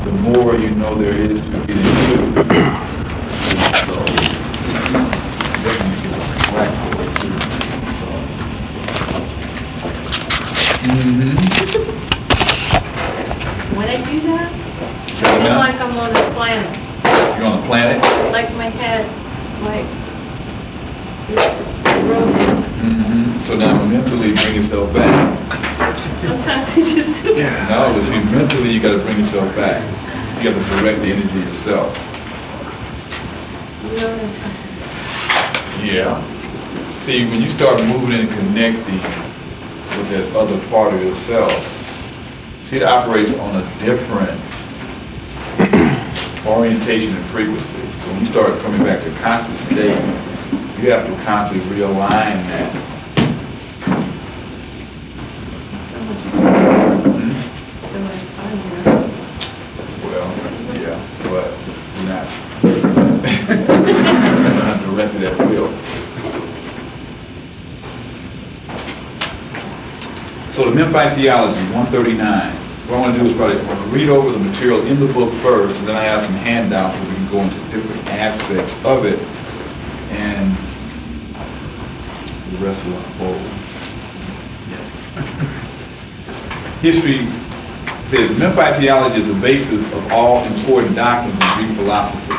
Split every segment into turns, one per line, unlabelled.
the more you know there is to get into. So, definitely get a crack for it too.
When I do that, I
So,
feel like I'm on a planet.
you're on the planet?
Like my head, like, rotating.
So now mentally bring yourself back.
Sometimes it just doesn't.
No, but see, mentally you got to bring yourself back. You got to direct the energy yourself. Yeah. See, when you start moving and connecting with that other part of yourself, see, it operates on a different orientation and frequency. So when you start coming back to conscious state, you have to constantly realign that. Well, yeah, but you're not. You're not directed at will. So the Memphite Theology, 139. What I want to do is probably read over the material in the book first, and then I have some handouts where we can go into different aspects of it, and the rest will unfold. History says Memphite theology is the basis of all important doctrines of Greek philosophy.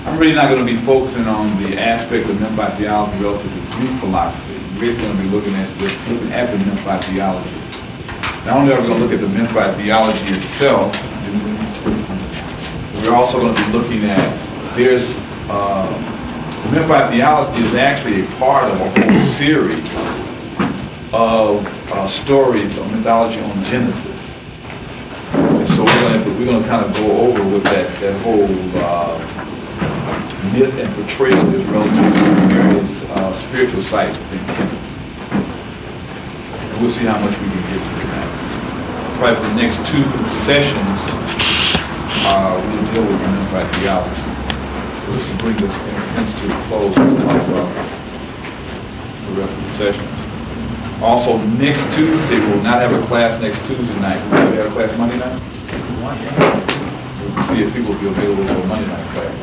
I'm really not going to be focusing on the aspect of Memphite theology relative to Greek philosophy. We're going to be looking at the Memphite theology. Not only are we going to look at the Memphite theology itself, we're also going to be looking at the Memphite theology is actually a part of a whole series of stories of mythology on Genesis. And so we're going to kind of go over with that whole myth and portrayal is relative to various spiritual sites within Kemet. And we'll see how much we can get to that. Probably for the next 2 sessions, we'll deal with the Memphite theology. This will bring us, in a sense, to a close when we talk about the rest of the session. Also, next Tuesday, we will not have a class next Tuesday night. We will have a class Monday night. We'll see if people will be available for a Monday night class.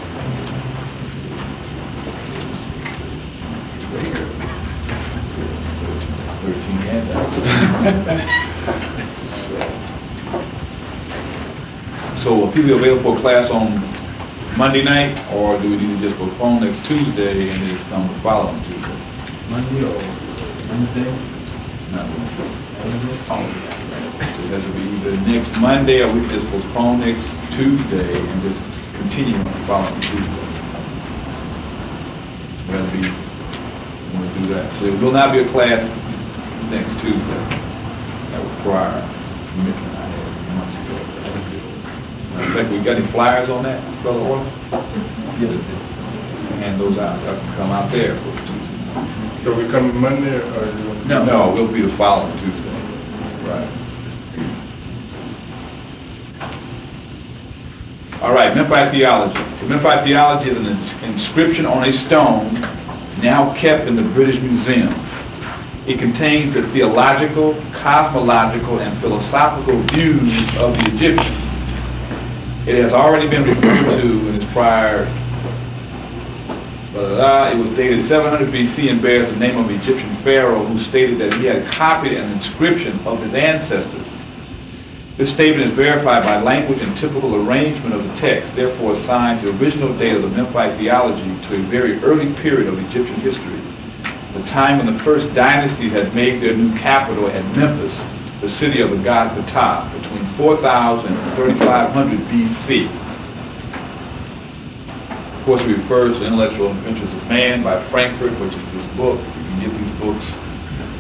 13 handouts. So will people be available for a class on Monday night, or do we need to just postpone next Tuesday and just come the following Tuesday?
Monday or Wednesday?
No. So that would be either next Monday, or we can just postpone next Tuesday and just continue on the following Tuesday. That'll be, we'll do that. So there will not be a class next Tuesday. That would require commitment I had months ago. In fact, we got any flyers on that, Brother Orr? Yes, it did. Hand those out. I can come out there for Tuesday.
So we come Monday or?
No, we'll be the following Tuesday. Right. All right, Memphite theology. The Memphite theology is an inscription on a stone now kept in the British Museum. It contains the theological, cosmological, and philosophical views of the Egyptians. It has already been referred to in its prior, it was dated 700 BC and bears the name of an Egyptian pharaoh who stated that he had copied an inscription of his ancestors. This statement is verified by language and typical arrangement of the text, therefore assigns the original date of the Memphite theology to a very early period of Egyptian history, the time when the first dynasties had made their new capital at Memphis, the city of the god Ptah, between 4000 and 3500 BC. Of course, it refers to Intellectual Adventures of Man by Frankfurt, which is this book. You can get these books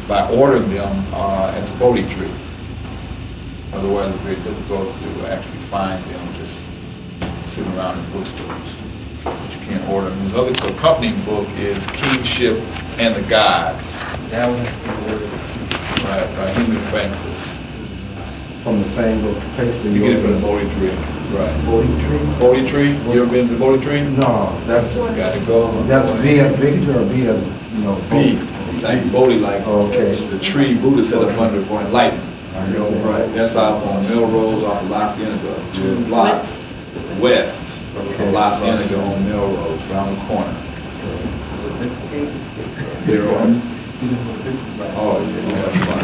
by ordering them at the Bodhi tree. Otherwise, it's very difficult to actually find them just sitting around in bookstores. But you can't order them. His other accompanying book is Kingship and the Gods.
That one has been ordered
Right, by Henry Frankfurt.
from the same place where
You get it from the Bodhi tree. Right.
Bodhi tree?
Bodhi tree? You ever been to the Bodhi tree?
No, that's
Got to go.
via Victor or via,
B. Like Bodhi, like
Okay.
the tree Buddha set up under for enlightenment. Right, that's out on Melrose off of La Cienega, 2 blocks west of La Cienega on Melrose, around the corner. They're on. Oh, you're gonna have fun.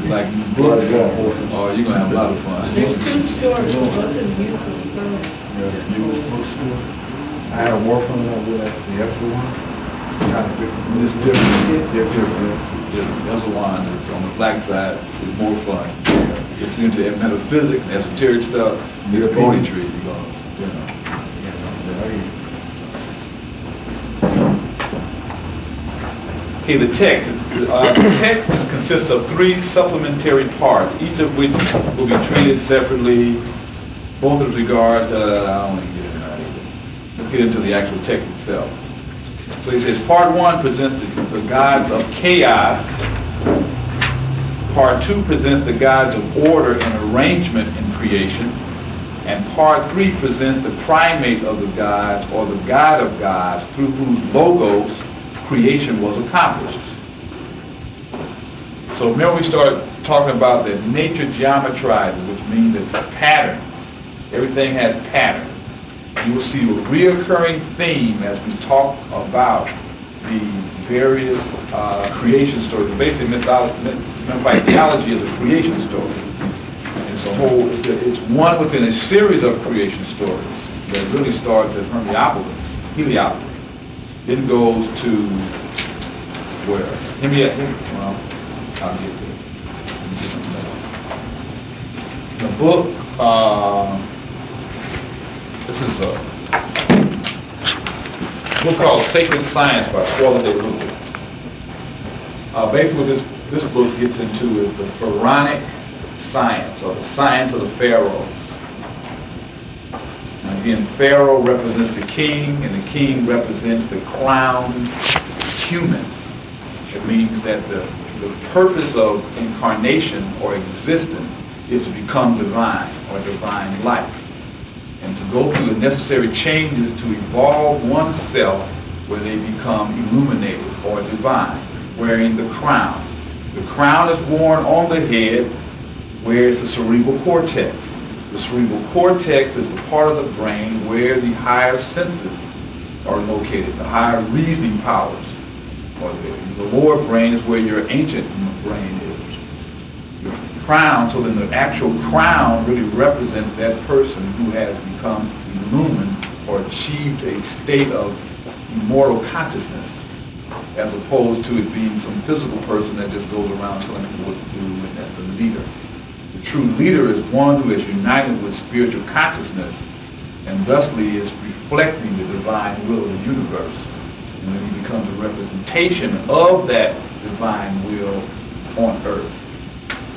Like books. Oh, you're gonna have a lot of fun.
There's 2 stores, both of them beautiful first.
Used bookstore. I had a more fun than I did at the other one. Kind of different.
It's different. They're different. That's the one that's on the black side is more fun. If you're into metaphysics and esoteric stuff, you're a poetry, you're gonna, you know. Okay, the text. The text consists of 3 supplementary parts, each of which will be treated separately, both with regard to, I don't want to get into that either. Let's get into the actual text itself. So he says, part 1 presents the gods of chaos. Part 2 presents the gods of order and arrangement in creation. And part 3 presents the primate of the gods, or the god of gods, through whose logos creation was accomplished. So remember we started talking about the nature geometrized, which means that the pattern, everything has pattern. You will see a reoccurring theme as we talk about the various creation stories. Basically, Memphite theology is a creation story. It's a whole, it's one within a series of creation stories that really starts at Heliopolis, then goes to where? Well, I'll get there. The book, this is a book called Sacred Science by Swalla de Luca. Basically what this book gets into is the pharaonic science, or the science of the pharaoh. And again, pharaoh represents the king, and the king represents the crowned human. It means that the purpose of incarnation or existence is to become divine, or divine-like, and to go through the necessary changes to evolve oneself where they become illuminated or divine, wearing the crown. The crown is worn on the head, where is the cerebral cortex. The cerebral cortex is the part of the brain where the higher senses are located, the higher reasoning powers. Or the lower brain is where your ancient brain is. Your crown, so then the actual crown really represents that person who has become illumined or achieved a state of immortal consciousness, as opposed to it being some physical person that just goes around telling people what to do, and that's the leader. The true leader is one who is united with spiritual consciousness and thusly is reflecting the divine will of the universe. And then he becomes a representation of that divine will on earth.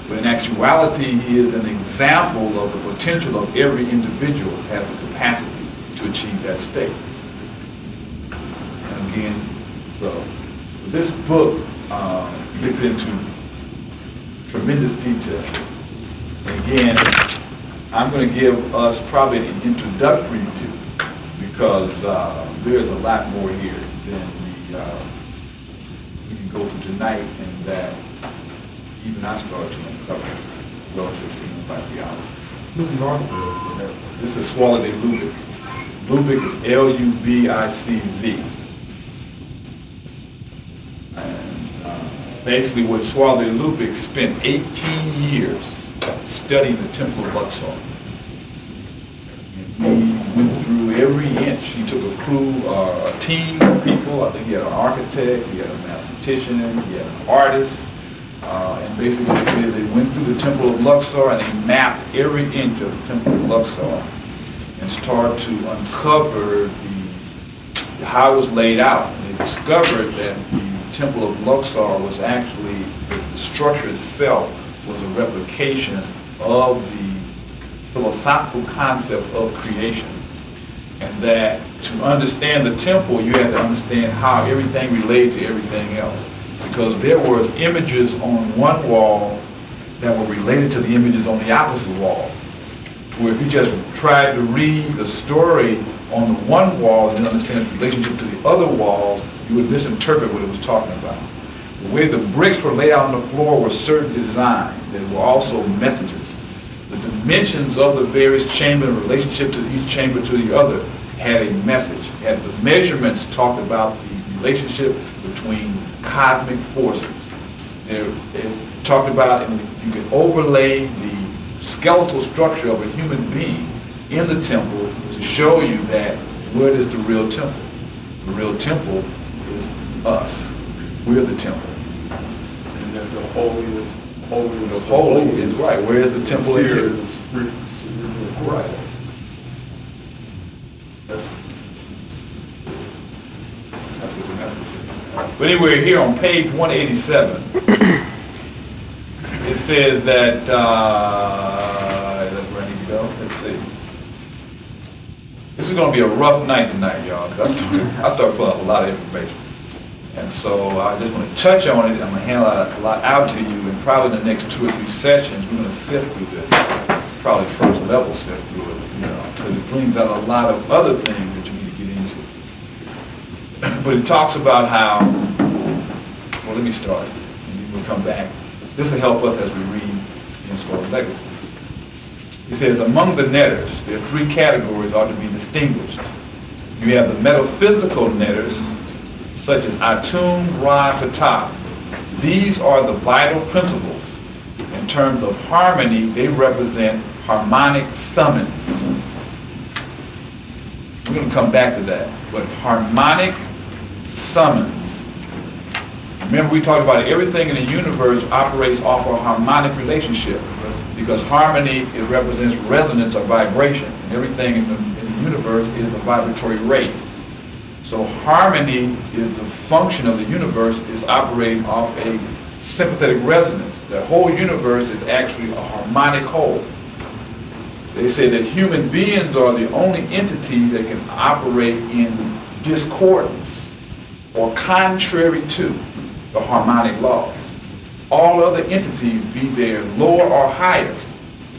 But in actuality, he is an example of the potential of every individual who has the capacity to achieve that state. And again, so this book gets into tremendous detail. Again, I'm going to give us probably an introductory view because there's a lot more here than we can go through tonight, and that even I started to uncover relative to Memphite theology.
Who's the author?
This is Swalla de Lubick. Lubick is Lubicz. And basically what Swalla de Lubick spent 18 years studying the Temple of Luxor. And he went through every inch. He took a crew, a team of people. I think he had an architect, he had a mathematician, he had an artist. And basically what they did is they went through the Temple of Luxor and they mapped every inch of the Temple of Luxor and started to uncover how it was laid out. And they discovered that the Temple of Luxor was actually, the structure itself was a replication of the philosophical concept of creation. And that to understand the temple, you had to understand how everything related to everything else. Because there was images on one wall that were related to the images on the opposite wall. Where if you just tried to read the story on the one wall and then understand its relationship to the other walls, you would misinterpret what it was talking about. The way the bricks were laid out on the floor were certain designs. There were also messages. The dimensions of the various chambers in relationship to each chamber to the other had a message. Had the measurements talked about the relationship between cosmic forces. It talked about, and you can overlay the skeletal structure of a human being in the temple to show you that what is the real temple? The real temple is us. We're the temple.
And that the holy is holy.
The holy is right. Where is the temple in here?
The spirit.
Right. That's what the message is. But anyway, here on page 187, it says that, that's where I need to go. Let's see. This is going to be a rough night tonight, y'all, because I started pulling up a lot of information. And so I just want to touch on it. I'm going to hand a lot out to you, and probably in the next 2 or 3 sessions, we're going to sift through this. Probably first level sift through it, because it brings out a lot of other things that you need to get into. But it talks about how, well, let me start, and then we'll come back. This will help us as we read Scarlet Legacy. It says, among the netters, there are 3 categories are to be distinguished. You have the metaphysical netters, such as Atum, Ra, Ptah. These are the vital principles. In terms of harmony, they represent harmonic summons. We're going to come back to that. But harmonic summons. Remember, we talked about everything in the universe operates off a harmonic relationship. Because harmony, it represents resonance or vibration. And everything in the universe is a vibratory rate. So harmony is the function of the universe, is operating off a sympathetic resonance. The whole universe is actually a harmonic whole. They say that human beings are the only entity that can operate in discordance or contrary to the harmonic laws. All other entities, be they lower or higher,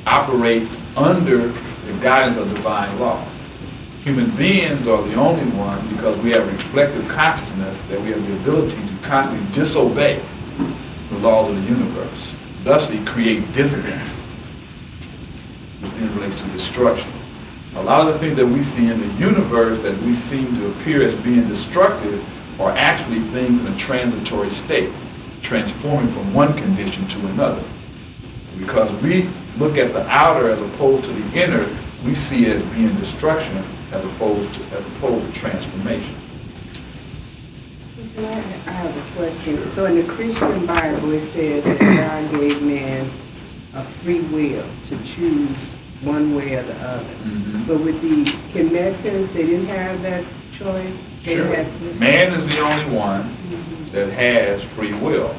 operate under the guidance of divine law. Human beings are the only one, because we have reflective consciousness, that we have the ability to constantly disobey the laws of the universe, thusly create dissonance in relation to destruction. A lot of the things that we see in the universe that we seem to appear as being destructive are actually things in a transitory state, transforming from one condition to another. Because we look at the outer as opposed to the inner, we see it as being destruction as opposed to transformation.
I have a question. Sure. So in the Christian Bible, it says that God gave man a free will to choose one way or the other. Mm-hmm. But with the Kemetans, they didn't have that choice.
Sure. Man is the only one that has free will.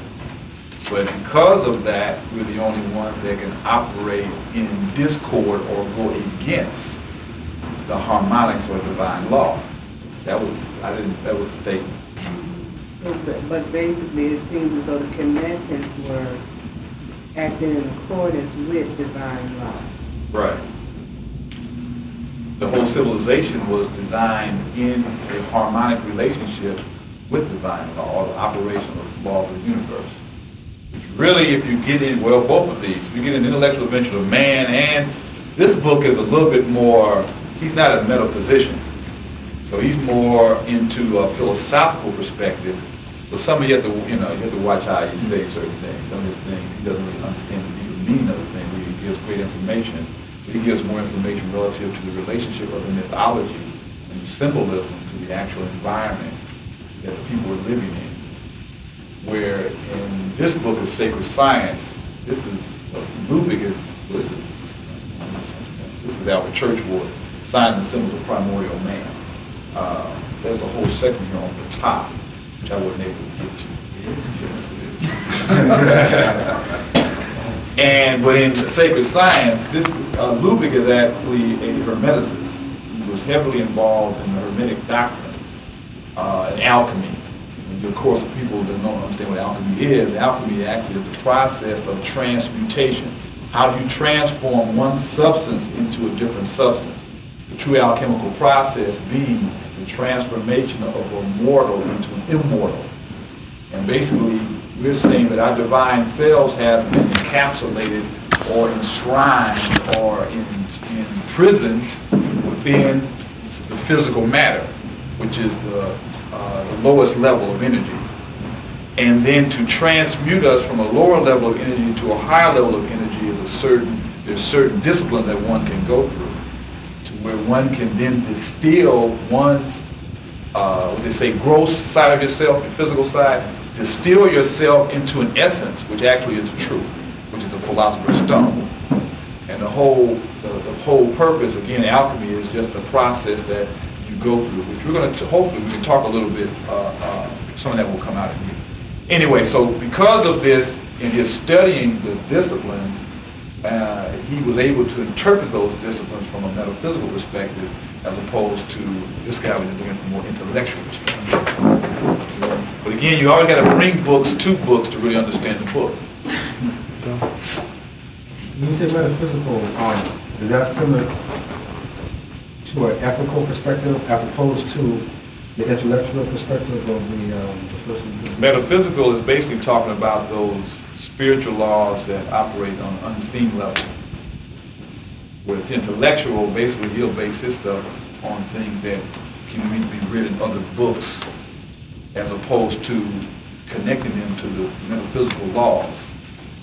But because of that, we're the only ones that can operate in discord or go against the harmonics or divine law. That was the statement.
But basically, it seems as though the Kemetans were acting in accordance with divine law.
Right. The whole civilization was designed in a harmonic relationship with divine law, or the operation of the law of the universe. Which really, if you get in, well, both of these, we get an intellectual adventure of man, and this book is a little bit more, he's not a metaphysician. So he's more into a philosophical perspective. So some of you have to watch how you say certain things. Some of his things, he doesn't really understand the deeper meaning of the thing. He gives great information. But he gives more information relative to the relationship of the mythology and the symbolism to the actual environment that the people are living in. Where in this book of Sacred Science, this is this is Albert Churchward, Signs and Symbols of Primordial Man. There's a whole section here on the top, which I wasn't able to get to. But in Sacred Science, this Lubick is actually a Hermeticist. He was heavily involved in the Hermetic doctrine and alchemy. And of course, people that don't understand what alchemy is actually is the process of transmutation. How do you transform one substance into a different substance? The true alchemical process being the transformation of a mortal into an immortal. And basically, we're saying that our divine selves have been encapsulated or enshrined or imprisoned within the physical matter, which is the lowest level of energy. And then to transmute us from a lower level of energy to a higher level of energy there's certain disciplines that one can go through, to where one can then distill one's, what they say, gross side of yourself, the physical side, distill yourself into an essence, which actually is the truth, which is the philosopher's stone. And the whole purpose, again, alchemy is just a process that you go through, which we're going to, hopefully we can talk a little bit, some of that will come out of you. Anyway, so because of this, in his studying the disciplines, he was able to interpret those disciplines from a metaphysical perspective, as opposed to this guy was doing it from a more intellectual perspective. But again, you always got to bring books to books to really understand the book.
When you say metaphysical, is that similar to an ethical perspective as opposed to the intellectual perspective of the person?
Metaphysical is basically talking about those spiritual laws that operate on an unseen level. With intellectual, basically he'll base his stuff on things that can be read in other books, as opposed to connecting them to the metaphysical laws,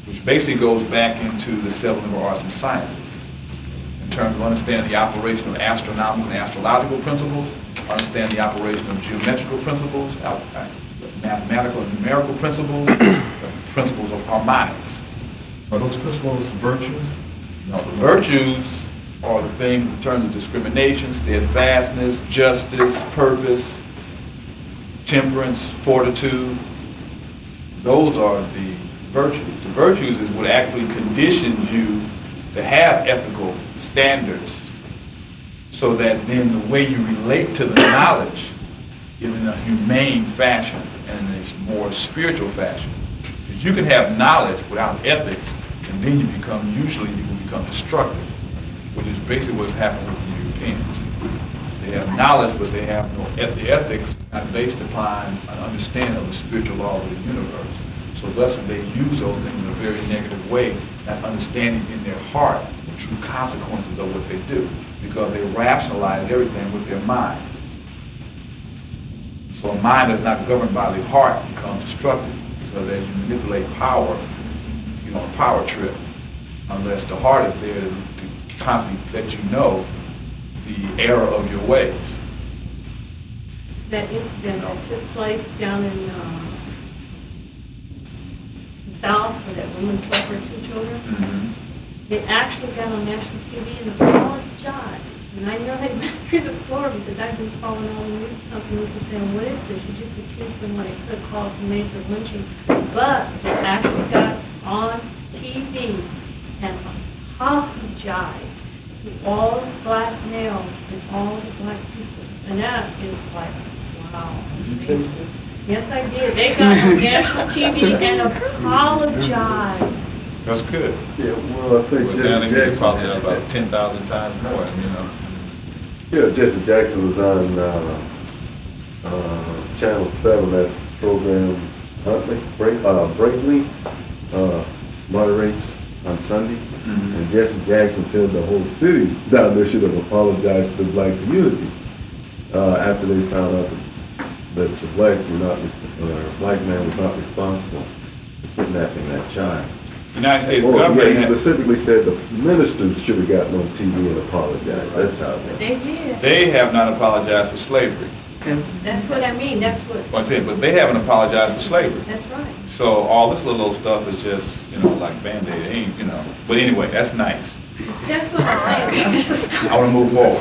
which basically goes back into the 7 liberal arts and sciences, in terms of understanding the operation of astronomical and astrological principles, understand the operation of geometrical principles, mathematical and numerical principles, the principles of harmonics.
Are those principles virtues?
No, the virtues are the things in terms of discrimination, steadfastness, justice, purpose, temperance, fortitude. Those are the virtues. The virtues is what actually conditions you to have ethical standards, so that then the way you relate to the knowledge is in a humane fashion and in a more spiritual fashion. Because you can have knowledge without ethics, and then you will become destructive, which is basically what's happened with the Europeans. They have knowledge, but they have no ethics, not based upon an understanding of the spiritual law of the universe. So thus they use those things in a very negative way, not understanding in their heart the true consequences of what they do, because they rationalize everything with their mind. So a mind that's not governed by the heart becomes destructive, because as you manipulate power, you're on a power trip, unless the heart is there to constantly let you know the error of your ways.
That incident that took place down in the South, where that woman killed her 2 children,
Mm-hmm.
they actually got on national TV and apologized. And I know they went through the floor because I've been following all the news companies and saying, what is this? You just accused someone it could cause a major lynching. But they actually got on TV and apologized to all the black males and all the black people. And that is like, wow.
Did you tape it?
Yes, I did. They got on national TV and apologized.
That's good.
Yeah, well, I think
But down
Jesse
in
Jackson
probably
had
about
that.
10,000 times more, you know.
Yeah, Jesse Jackson was on Channel 7, that program, Breakley moderates on Sunday.
Mhm.
And Jesse Jackson said the whole city down there should have apologized to the black community after they found out that the blacks were not, black man was not responsible for kidnapping that child.
The United States
Oh,
government
yeah, he
has-
specifically said the ministers should have gotten on TV and apologized. That's how it
They did.
they have not apologized for slavery.
That's what I mean. That's what,
That's it, but they haven't apologized for slavery.
that's right.
So all this little stuff is just, like Band-Aid, it ain't, But anyway, that's nice.
That's what I'm saying.
I want to move forward.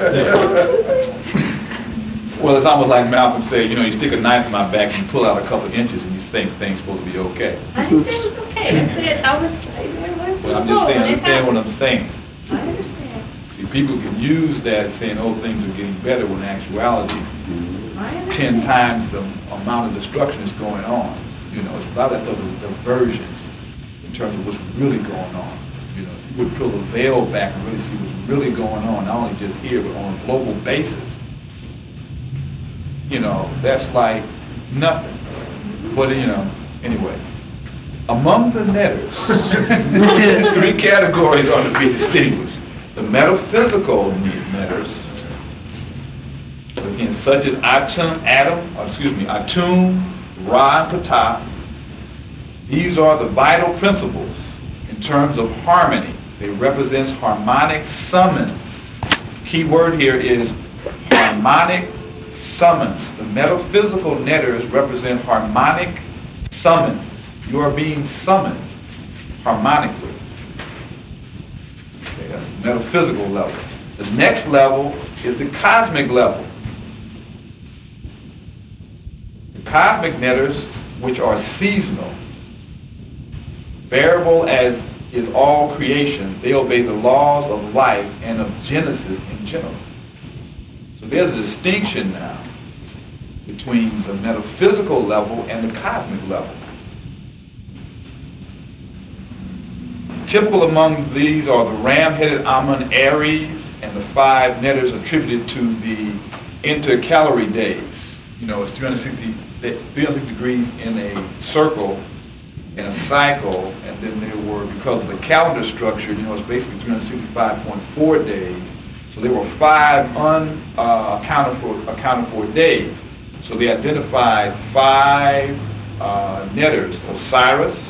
Well, it's almost like Malcolm said, you stick a knife in my back and you pull out a couple of inches and you think things supposed to be okay.
I didn't say it was okay. I said,
But I'm just saying, understand what I'm saying.
I understand.
See, people can use that saying, oh, things are getting better, when in actuality,
I
10
understand.
times the amount of destruction is going on. It's a lot of that stuff is diversion in terms of what's really going on. If you would pull the veil back and really see what's really going on, not only just here, but on a global basis, that's like nothing. But, anyway. Among the netters, 3 categories are to be distinguished. The metaphysical netters, again, such as Atum, Ra, and Ptah. These are the vital principles in terms of harmony. They represent harmonic summons. Key word here is harmonic summons. The metaphysical netters represent harmonic summons. You are being summoned harmonically. Okay, that's the metaphysical level. The next level is the cosmic level. The cosmic netters, which are seasonal, variable as is all creation, they obey the laws of life and of Genesis in general. So there's a distinction now between the metaphysical level and the cosmic level. Typical among these are the ram-headed Amun Aries and the 5 netters attributed to the intercalary days. You know, it's 360 degrees in a circle, in a cycle, and then there were, because of the calendar structure, you know, it's basically 365.4 days. So there were 5 accounted for days. So they identified 5 netters: Osiris,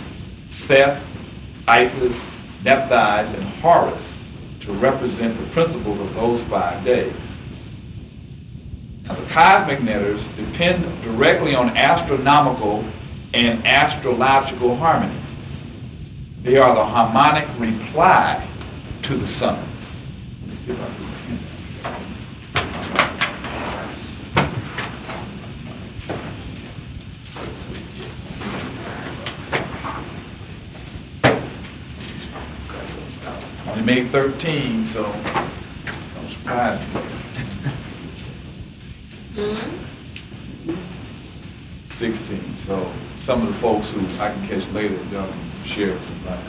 Seth, Isis, Nephthys, and Horus, to represent the principles of those 5 days. Now, the cosmic netters depend directly on astronomical and astrological harmony. They are the harmonic reply to the summons. Let me see if I can only made 13, so I'm surprised. 16. So some of the folks who I can catch later, y'all can share some light.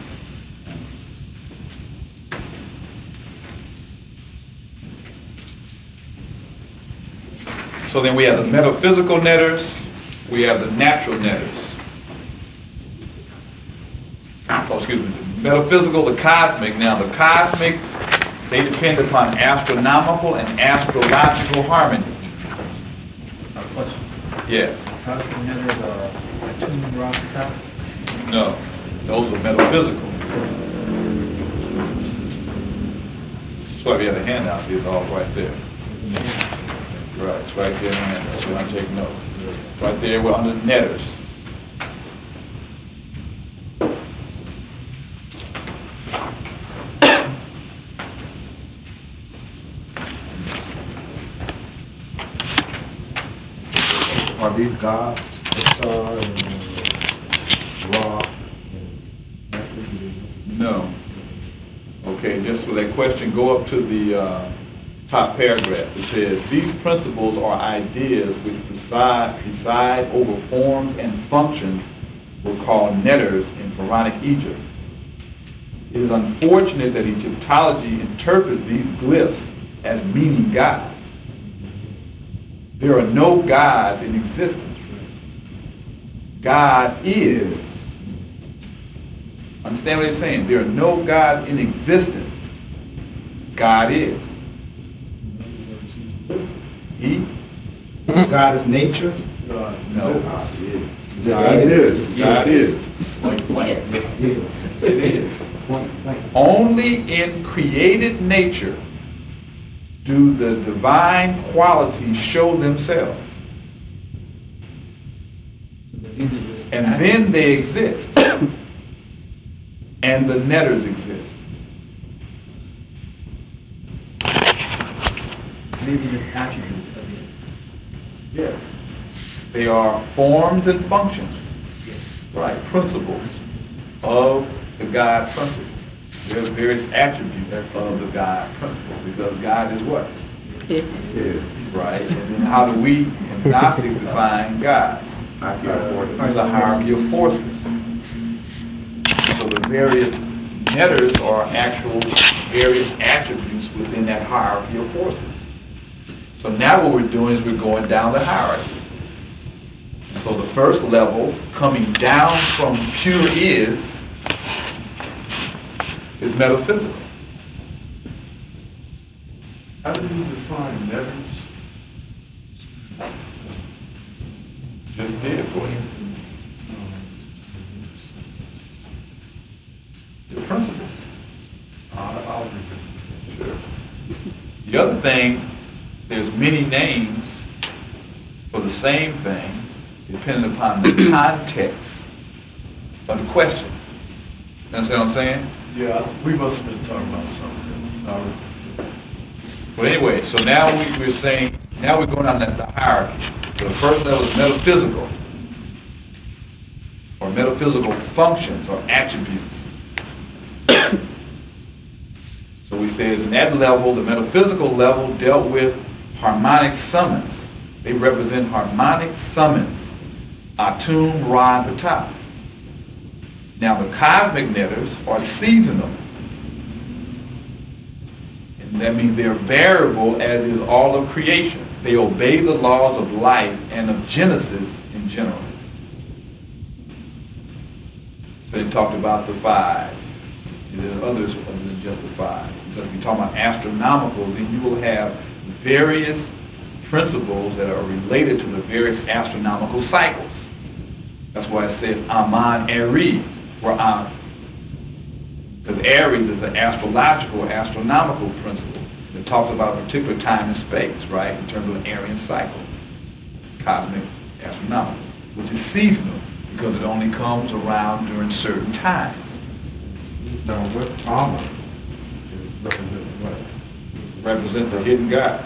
So then we have the metaphysical netters, we have the natural netters. Oh, excuse me, the metaphysical, the cosmic. Now the cosmic, they depend upon astronomical and astrological harmony.
Question.
Yes.
Cosmic netters are Atum, Ra, Ptah?
No, those are metaphysical. That's why we have the handout, see, it's all right there. Right, it's right there in the handout, so I'm taking notes. Right there, we're under the netters.
Are these gods, Issar and Ra and Nephi?
No. Okay, just for that question, go up to the top paragraph. It says, these principles are ideas which preside over forms and functions were called netters in Pharaonic Egypt. It is unfortunate that Egyptology interprets these glyphs as meaning gods. There are no gods in existence. God is. Understand what he's saying? There are no gods in existence. God is. He?
God is nature?
No.
God is. God is.
Point blank.
Yes,
It is.
Point blank.
Only in created nature do the divine qualities show themselves. And then they exist. And the netters exist.
Maybe just attributes of it.
Yes. They are forms and functions. Right, principles of the God principle. There's various attributes of the God principle, because God is what?
Yes.
Right? And then how do we, in Gnostic, define God? There's a hierarchy of forces. So the various netters are actual various attributes within that hierarchy of forces. So now what we're doing is we're going down the hierarchy. So the first level, coming down from pure is metaphysical.
How do you define netters?
Just did for you. The principles.
I'll read it.
Sure. The other thing, there's many names for the same thing, depending upon the context of the question. You understand what I'm saying?
Yeah, we must have been talking about something. Sorry.
Well, anyway, so now we're saying, now we're going on the hierarchy. So the first level is metaphysical, or metaphysical functions or attributes. So we say in that level, the metaphysical level dealt with harmonic summons. They represent harmonic summons, Atum, Ra, and Ptah. Now the cosmic netters are seasonal. And that means they're variable, as is all of creation. They obey the laws of life and of Genesis in general. So they talked about the five. There are others other than just the five. Because if you talk about astronomical, then you will have various principles that are related to the various astronomical cycles. That's why it says Aman Aries, because Aries is an astrological, astronomical principle that talks about a particular time and space, right, in terms of an Aryan cycle, cosmic astronomical, which is seasonal because it only comes around during certain times.
Now, what's Alma? Represent what?
Represent the hidden God.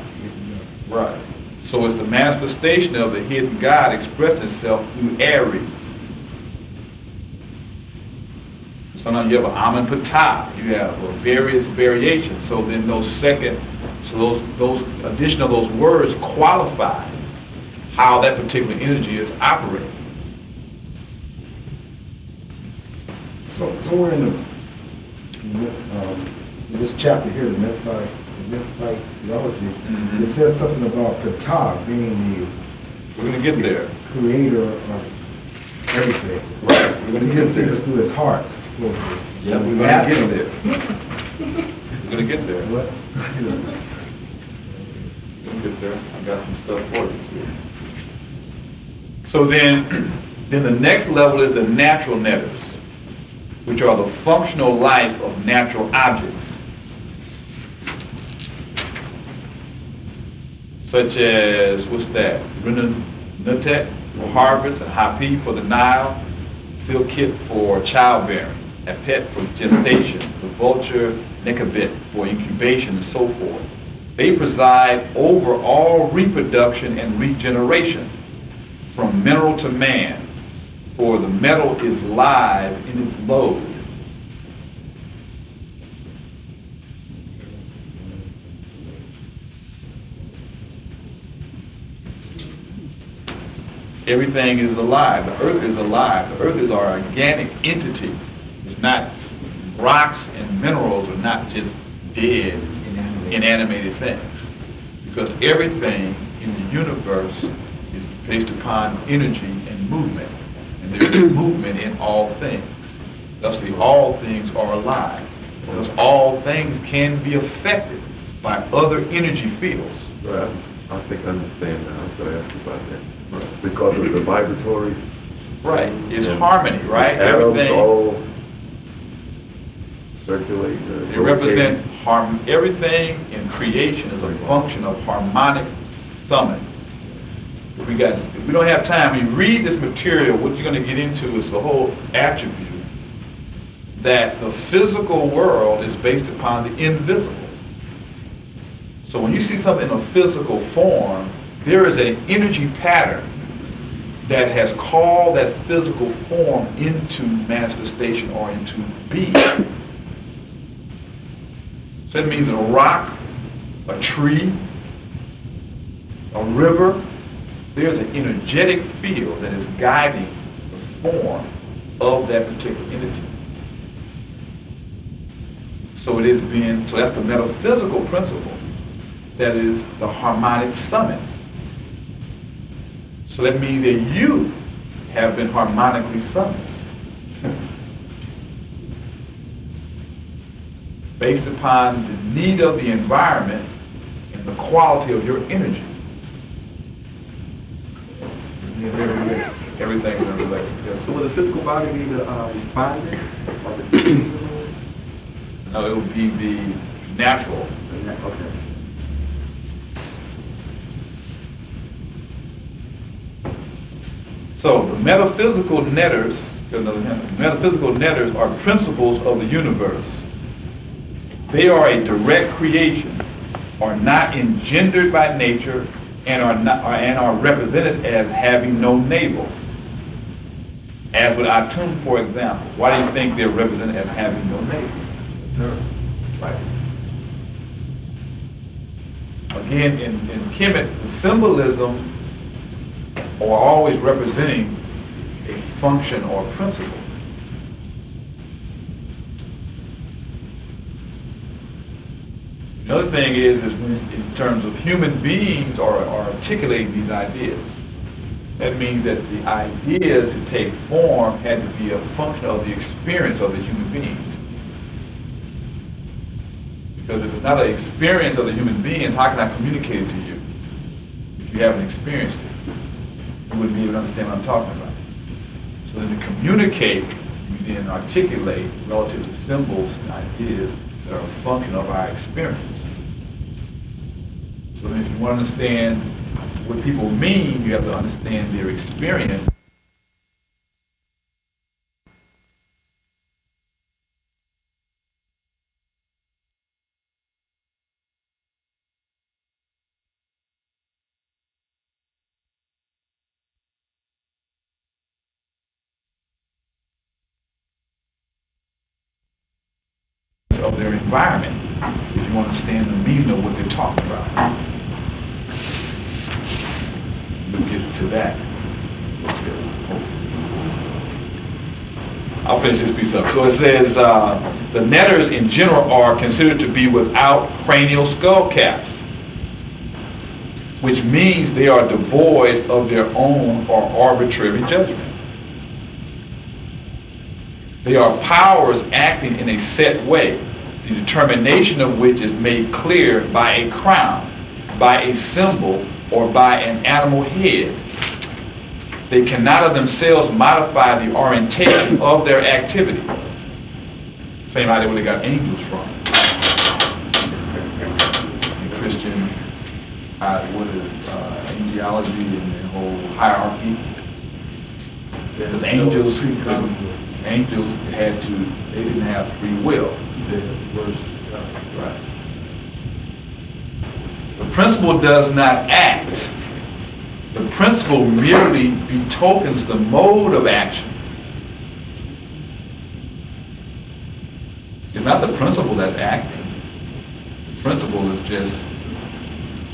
Right. So it's the manifestation of the hidden God expressing itself through Aries. Sometimes you have an Amen Ptah. You have various variations. So then those addition of those words qualify how that particular energy is operating.
So somewhere in this chapter here, the Memphite Theology, it says something about Ptah being
We're going to get there.
the creator of everything.
Right. We're going to get
see this
there.
through his heart.
Yeah, we're going to get there. We're going to get there.
What?
We'll get there. I got some stuff for you too. So then the next level is the natural netters, which are the functional life of natural objects, such as, what's that? Nutet for harvest, and Hapi for the Nile, Silkit for childbearing, Apet for gestation, the vulture, Nekabit for incubation, and so forth. They preside over all reproduction and regeneration, from mineral to man, for the metal is live in its load. Everything is alive. The earth is alive. The earth is our organic entity. It's not, rocks and minerals are not just dead, inanimated things. Because everything in the universe is based upon energy and movement. And there is movement in all things. Thusly, all things are alive. Because all things can be affected by other energy fields.
Right, I think I understand now. I was going to ask you about that. Right. Because of the vibratory.
Right. It's harmony, right?
Atoms
Everything.
all circulate.
They represent everything in creation is a function of harmonic summons. If we don't have time, you read this material, what you're going to get into is the whole attribute that the physical world is based upon the invisible. So when you see something in a physical form, there is an energy pattern that has called that physical form into manifestation or into being. So that means a rock, a tree, a river, there's an energetic field that is guiding the form of that particular entity. So that's the metaphysical principle that is the harmonic summons. So that means that you have been harmonically summoned based upon the need of the environment and the quality of your energy. Everything is in relation. Yes.
So will the physical body be the respondent? Or the
No, it would be the natural.
Okay.
So the metaphysical netters, metaphysical netters are principles of the universe. They are a direct creation, are not engendered by nature, and are represented as having no navel. As with Atum, for example, why do you think they're represented as having no navel? Right. Again, in Kemet, the symbolism are always representing a function or principle. Another thing is when, in terms of human beings are articulating these ideas. That means that the idea to take form had to be a function of the experience of the human beings. Because if it's not an experience of the human beings, how can I communicate it to you if you haven't experienced it? You wouldn't be able to understand what I'm talking about. So then to communicate, we then articulate relative to symbols and ideas that are a function of our experience. So then if you want to understand what people mean, you have to understand their experience. Of their environment, if you understand the meaning of what they're talking about. We'll get to that. I'll finish this piece up. So it says, the netters in general are considered to be without cranial skull caps, which means they are devoid of their own or arbitrary judgment. They are powers acting in a set way, the determination of which is made clear by a crown, by a symbol, or by an animal head. They cannot of themselves modify the orientation of their activity. Same idea where they got angels from. In Christian, angelology and the whole hierarchy. Because angels they didn't have free will. Right. The principle does not act. The principle merely betokens the mode of action. It's not the principle that's acting. The principle is just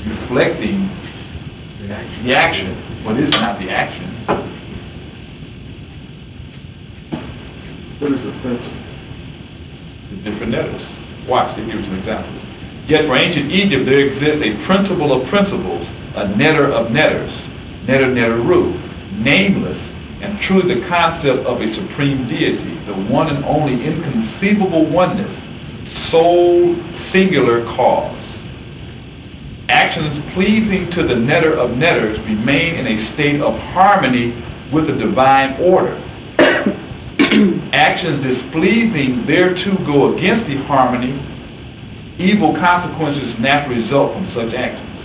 reflecting the action, but it's not the action.
What is the principle?
The different netters. Watch, they give you some examples. Yet for ancient Egypt there exists a principle of principles, a netter of netters, netter-netteru, nameless, and truly the concept of a supreme deity, the one and only inconceivable oneness, sole singular cause. Actions pleasing to the netter of netters remain in a state of harmony with the divine order. Actions displeasing thereto go against the harmony. Evil consequences naturally result from such actions.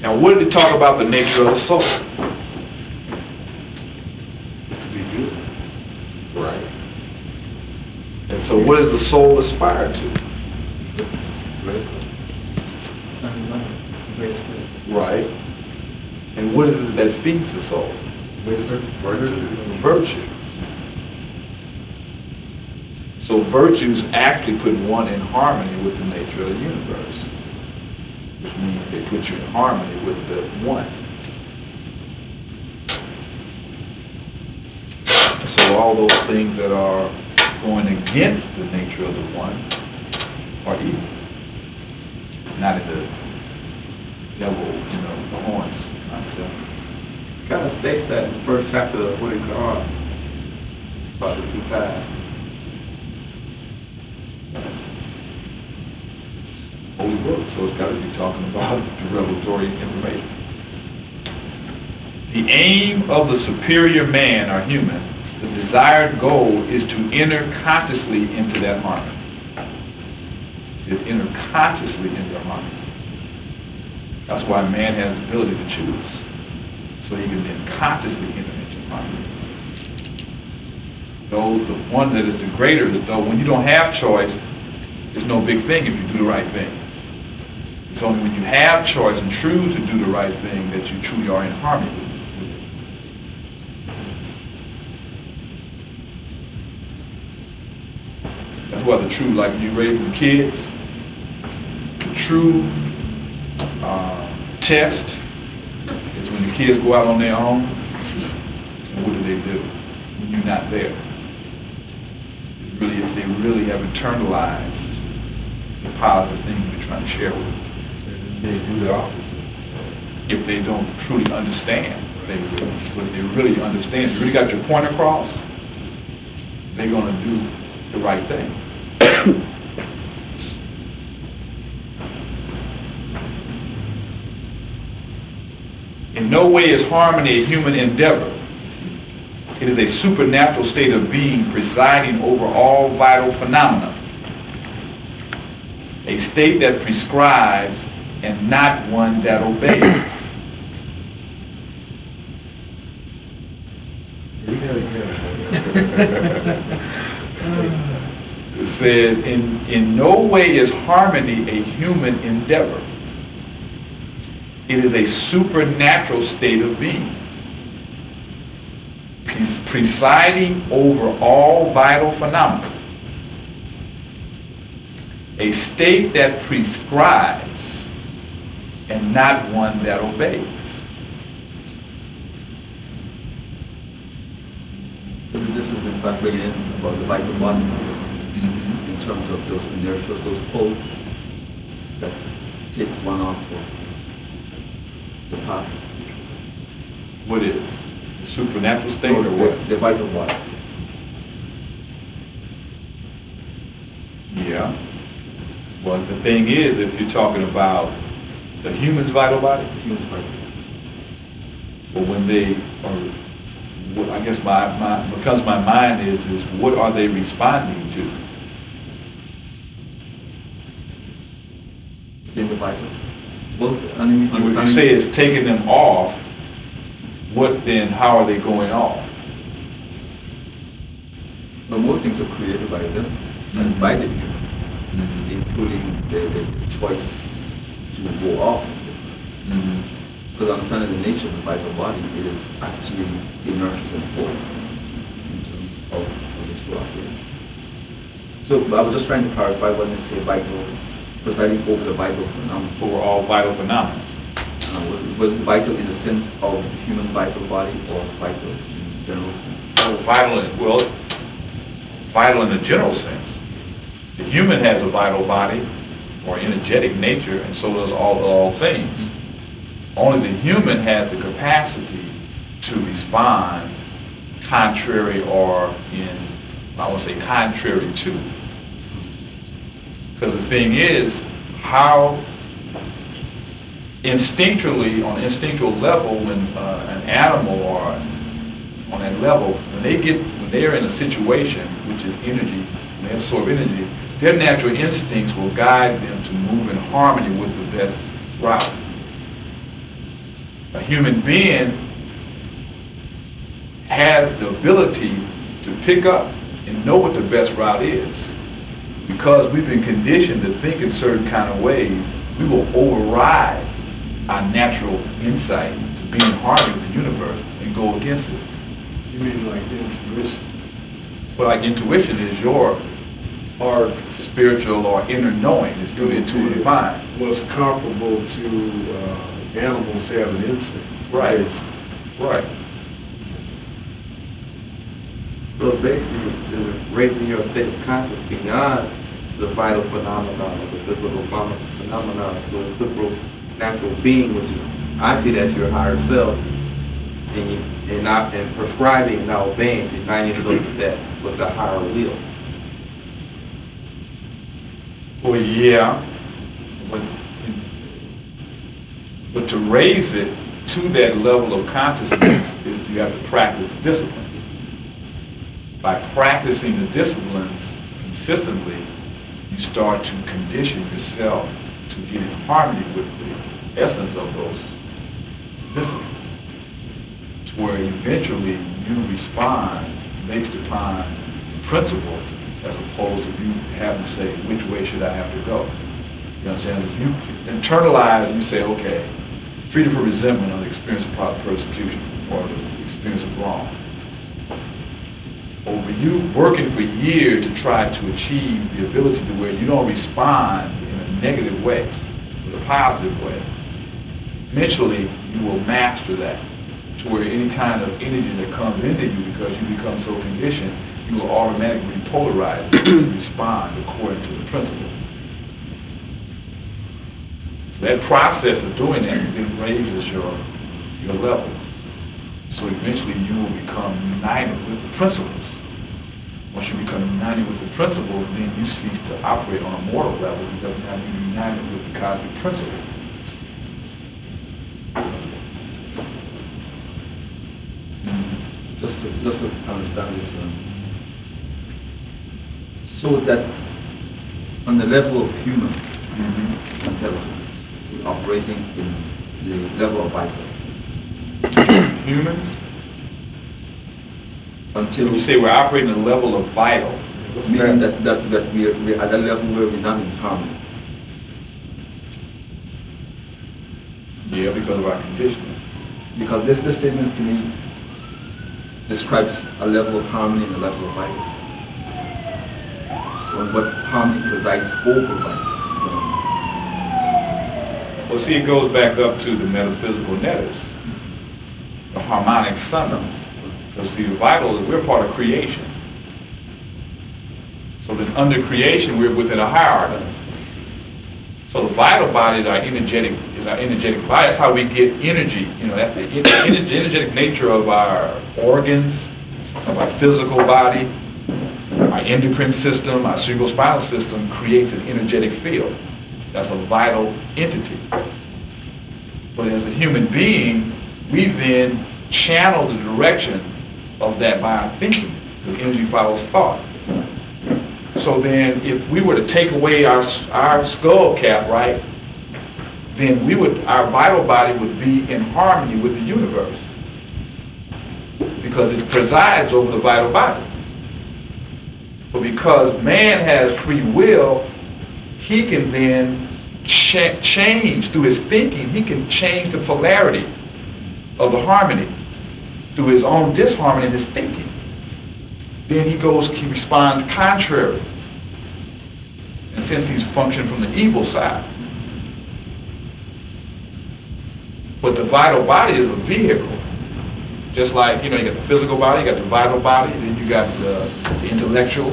Now, what did it talk about the nature of the soul? To be good. Right. And so what does the soul aspire to? Right. And what is it that feeds the soul?
Wisdom,
Virtue. So virtues actually put one in harmony with the nature of the universe, which means they put you in harmony with the one. So all those things that are going against the nature of the one are evil. Not in the devil, the horns concept.
kind of states that in the first chapter of Holy Quran about the two paths.
Holy book, so it's got to be talking about the revelatory information. The aim of the superior man or human, the desired goal is to enter consciously into that harmony. It says enter consciously into harmony. That's why man has the ability to choose, so he can then consciously enter into harmony. Though the one that is the greater is though when you don't have choice, it's no big thing if you do the right thing. It's only when you have choice and choose to do the right thing that you truly are in harmony with it. That's why the true, like you raising kids, the true test is when the kids go out on their own, and what do? When you're not there. Really, if they really have internalized the positive things you're trying to share with them.
They do the opposite.
If they don't truly understand, they will. But if they really understand, you really got your point across, they're going to do the right thing. In no way is harmony a human endeavor. It is a supernatural state of being presiding over all vital phenomena. A state that prescribes and not one that obeys. It says, in no way is harmony a human endeavor. It is a supernatural state of being, presiding over all vital phenomena. A state that prescribes and not one that obeys.
So this is in fact bringing in about the vital body in terms of those inertias, those poles that takes one off of the path.
What is? The supernatural state or what?
The vital body.
Yeah. Well, the thing is, if you're talking about the human's vital body,
Human's vital body.
but when they are, what I guess because my mind is what are they responding to?
In the vital. Well, I mean,
And when you say it's taking them off, what then, how are they going off?
But most things are created by them and by the human, including the choice to go off. Because understanding the nature of the vital body, it is actually inertial and force in terms of its operation. So I was just trying to clarify when they say vital, presiding over the vital phenomena.
For all vital phenomena.
Was it vital in the sense of the human vital body or vital in general sense?
Oh, vital in the general sense. The human has a vital body or energetic nature, and so does all things. Only the human has the capacity to respond contrary or I won't say contrary to. Because the thing is, how instinctually, on an instinctual level, when an animal or on that level, when they're in a situation which is energy, when they absorb energy, their natural instincts will guide them to move in harmony with the best route. A human being has the ability to pick up and know what the best route is. Because we've been conditioned to think in certain kind of ways, we will override our natural insight to be in harmony with the universe and go against it.
You mean like intuition?
Well, like intuition is your
Or
spiritual or inner knowing, is through the intuitive mind.
was comparable to animals having instinct.
Right. Right.
So basically, it's raising your state of consciousness beyond the vital phenomenon of the physical phenomenon to a supernatural being, which I see that your higher self, and prescribing and not obeying, so you're not even looking at that with the higher will.
Well, yeah, but to raise it to that level of consciousness is you have to practice the disciplines. By practicing the disciplines consistently, you start to condition yourself to get in harmony with the essence of those disciplines, to where eventually you respond based upon principles as opposed to you having to say, which way should I have to go? You understand? If you internalize, you say, okay, freedom from resentment or the experience of persecution or the experience of wrong. Over you working for years to try to achieve the ability to where you don't respond in a negative way, but a positive way, eventually you will master that to where any kind of energy that comes into you because you become so conditioned, you will automatically repolarize it and respond according to the principle. So that process of doing that then raises your level. So eventually you will become united with the principles. Once you become united with the principles, then you cease to operate on a mortal level because now you're united with the cosmic principle.
Just to understand this, so that on the level of human intelligence, we're operating in the level of vital.
Humans?
Until
When you say we're operating at a level of vital,
meaning that we're at a level where we're not in harmony.
yeah, because of our conditioning.
Because this statement to me describes a level of harmony and a level of vital. On what harmony resides over vital.
Well, see, it goes back up to the metaphysical netters, the Harmonic Summons. Because see, the vital, we're part of creation. So then under creation, we're within a hierarchy. So the vital body is our energetic body. That's how we get energy. You know, that's the energetic nature of our organs, of our physical body. Our endocrine system, our cerebrospinal system creates this energetic field. That's a vital entity. But as a human being, we then channel the direction of that by our thinking, because energy follows thought. So then if we were to take away our skull cap, right, then our vital body would be in harmony with the universe, because it presides over the vital body. But because man has free will, he can then change through his thinking, he can change the polarity of the harmony through his own disharmony in his thinking. Then he responds contrary. And since he's functioning from the evil side. But the vital body is a vehicle. Just like, you got the physical body, you got the vital body, then you got the intellectual,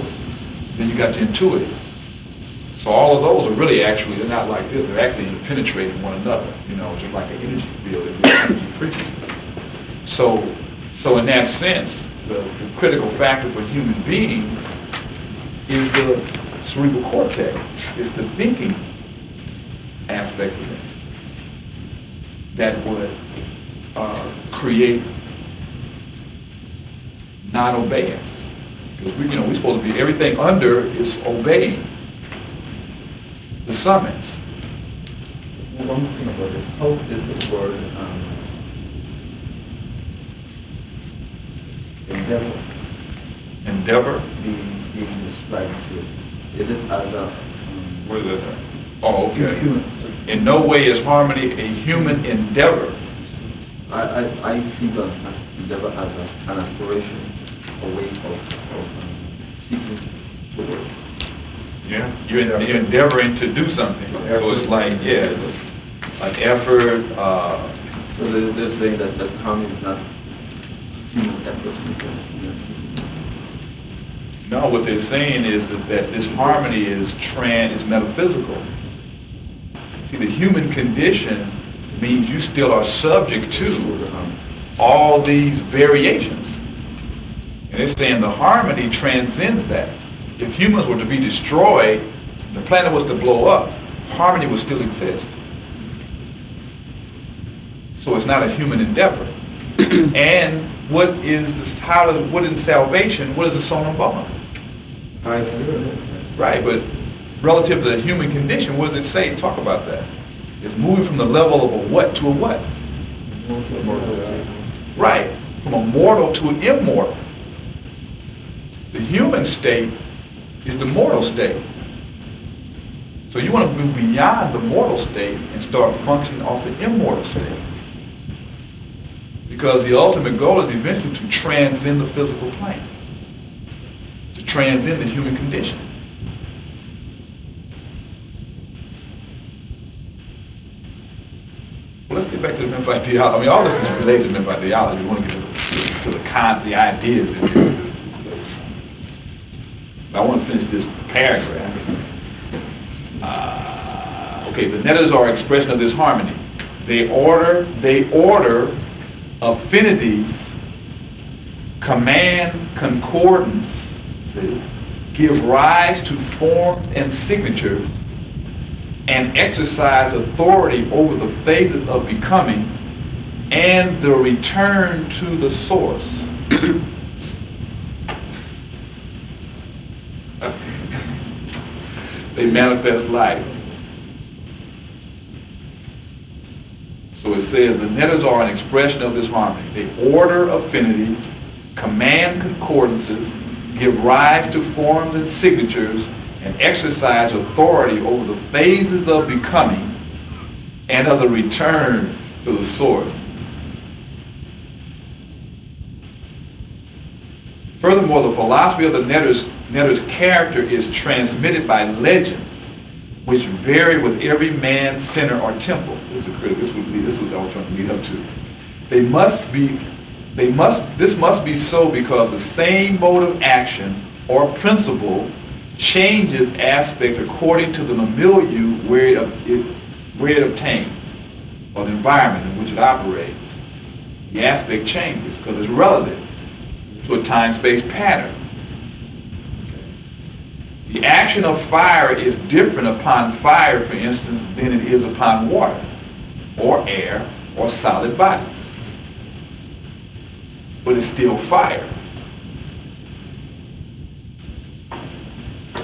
then you got the intuitive. So all of those are really they're not like this, they're actually penetrating one another, just like an energy field, energy frequency. So in that sense, the critical factor for human beings is the cerebral cortex. It's the thinking aspect of it that would create non-obeyance. Because we're supposed to be, everything under is obeying the summons.
One thing about this, how is the word
Endeavor?
being described here? Is it as a
What is that? Oh, okay.
human?
In no way is harmony a human endeavor.
I seem to understand endeavor as an aspiration, a way of seeking the words.
Yeah, you're endeavoring to do something. So it's like, yes, an effort.
So they're saying that harmony is not human effort in a sense.
No, what they're saying is that this harmony is metaphysical. See, the human condition means you still are subject to all these variations. And it's saying the harmony transcends that. If humans were to be destroyed, the planet was to blow up, harmony would still exist. So it's not a human endeavor. And what is in salvation, what is the sonum bonum? Right, but relative to the human condition, what does it say? Talk about that. It's moving from the level of a what to a what? Right, from a mortal to an immortal. The human state is the mortal state. So you want to move beyond the mortal state and start functioning off the immortal state. Because the ultimate goal is eventually to transcend the physical plane, to transcend the human condition. Well, let's get back to the Memphite theology. I mean, all this is related to Memphite theology. We want to get to the ideas in here. But I want to finish this paragraph. Okay, the netters are expression of this harmony. They order affinities, command concordances, give rise to forms and signatures, and exercise authority over the phases of becoming and the return to the source. They manifest life. So it says the netters are an expression of this harmony. They order affinities, command concordances, give rise to forms and signatures, and exercise authority over the phases of becoming and of the return to the source. Furthermore, the philosophy of the netter's character is transmitted by legends, which vary with every man, center, or temple. This is what I was trying to lead up to. This must be so because the same mode of action or principle changes aspect according to the milieu where it obtains, or the environment in which it operates. The aspect changes because it's relative to a time-space pattern. The action of fire is different upon fire, for instance, than it is upon water, or air, or solid bodies. But it's still fire.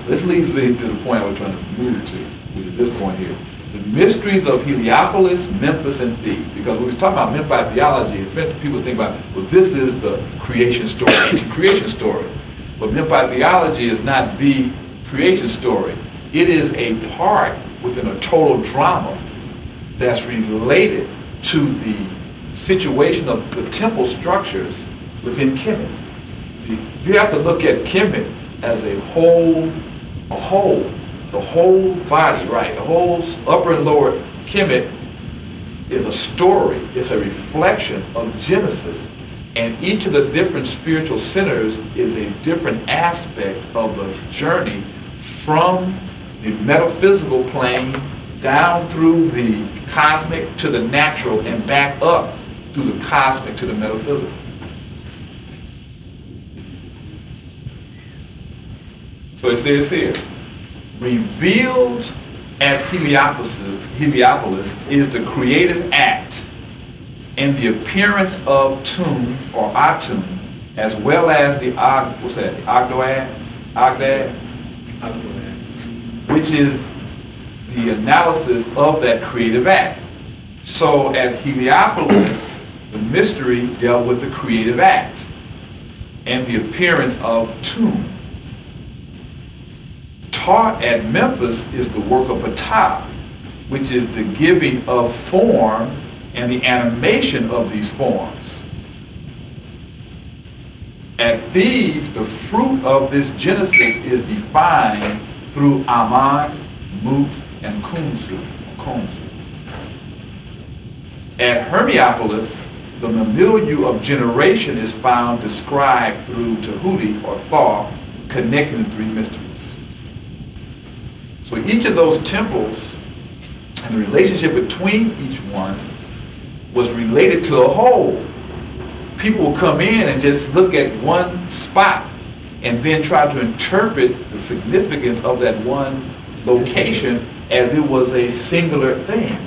This leads me to the point I was trying to move to, which is this point here. The mysteries of Heliopolis, Memphis, and Thebes. Because when we talk about Memphite theology, people think about, well, this is the creation story. It's a creation story. But Memphite theology is not the creation story. It is a part within a total drama that's related to the situation of the temple structures within Kemet. You have to look at Kemet as a whole, the whole body, right? The whole upper and lower Kemet is a story. It's a reflection of Genesis. And each of the different spiritual centers is a different aspect of the journey from the metaphysical plane down through the cosmic to the natural and back up through the cosmic to the metaphysical. So it says here, revealed at Heliopolis is the creative act and the appearance of Tum or Atum, as well as the Ogdoad, which is the analysis of that creative act. So at Heliopolis, the mystery dealt with the creative act and the appearance of Tum. Taught at Memphis is the work of Ptah, which is the giving of form and the animation of these forms. At Thebes, the fruit of this Genesis is defined through Aman, Mut, and Khonsu. At Hermopolis, the milieu of generation is found described through Tahuti or Thoth, connecting the three mysteries. So each of those temples and the relationship between each one was related to a whole. people will come in and just look at one spot and then try to interpret the significance of that one location as it was a singular thing.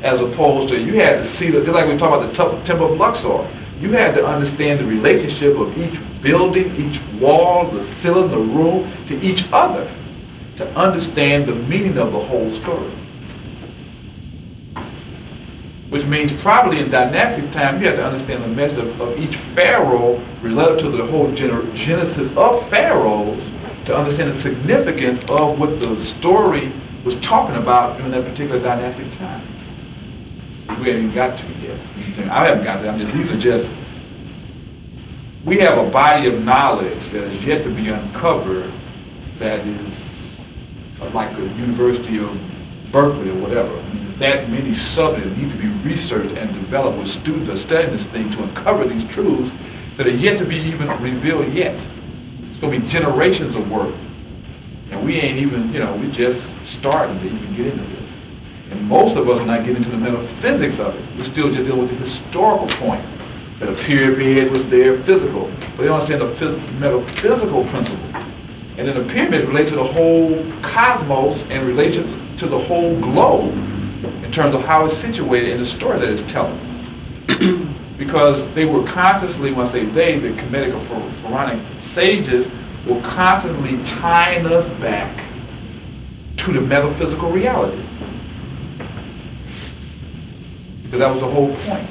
As opposed to, you had to see, just like we talk about the Temple of Luxor, you had to understand the relationship of each building, each wall, the ceiling, the room, to each other, to understand the meaning of the whole story. Which means probably in dynastic time, you have to understand the message of each pharaoh relative to the whole genesis of pharaohs to understand the significance of what the story was talking about during that particular dynastic time. Which we haven't even got to yet. I haven't got to. I mean, these are just, we have a body of knowledge that is yet to be uncovered that is like the University of Berkeley or whatever. I mean, there's that many subjects that need to be researched and developed with students that are studying this thing to uncover these truths that are yet to be even revealed yet. It's going to be generations of work. And we ain't even, we just starting to even get into this. And most of us are not getting into the metaphysics of it. We're still just dealing with the historical point that a pyramid was there physical. But they don't understand the metaphysical principle. And then the pyramids relate to the whole cosmos and relation to the whole globe in terms of how it's situated in the story that it's telling. Because they were constantly, when I say they, the Kemetic or Pharaonic sages were constantly tying us back to the metaphysical reality. Because that was the whole point.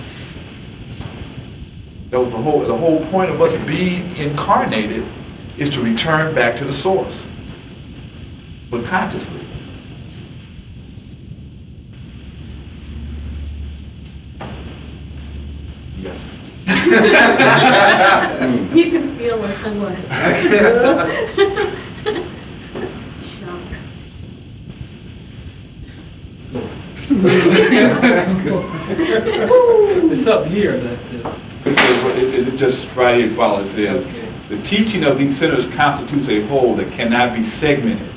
That was the whole point of us being incarnated is to return back to the source, but consciously. Yes.
You can feel what I was.
It's up here that.
It just right here follows. It says, the teaching of these centers constitutes a whole that cannot be segmented.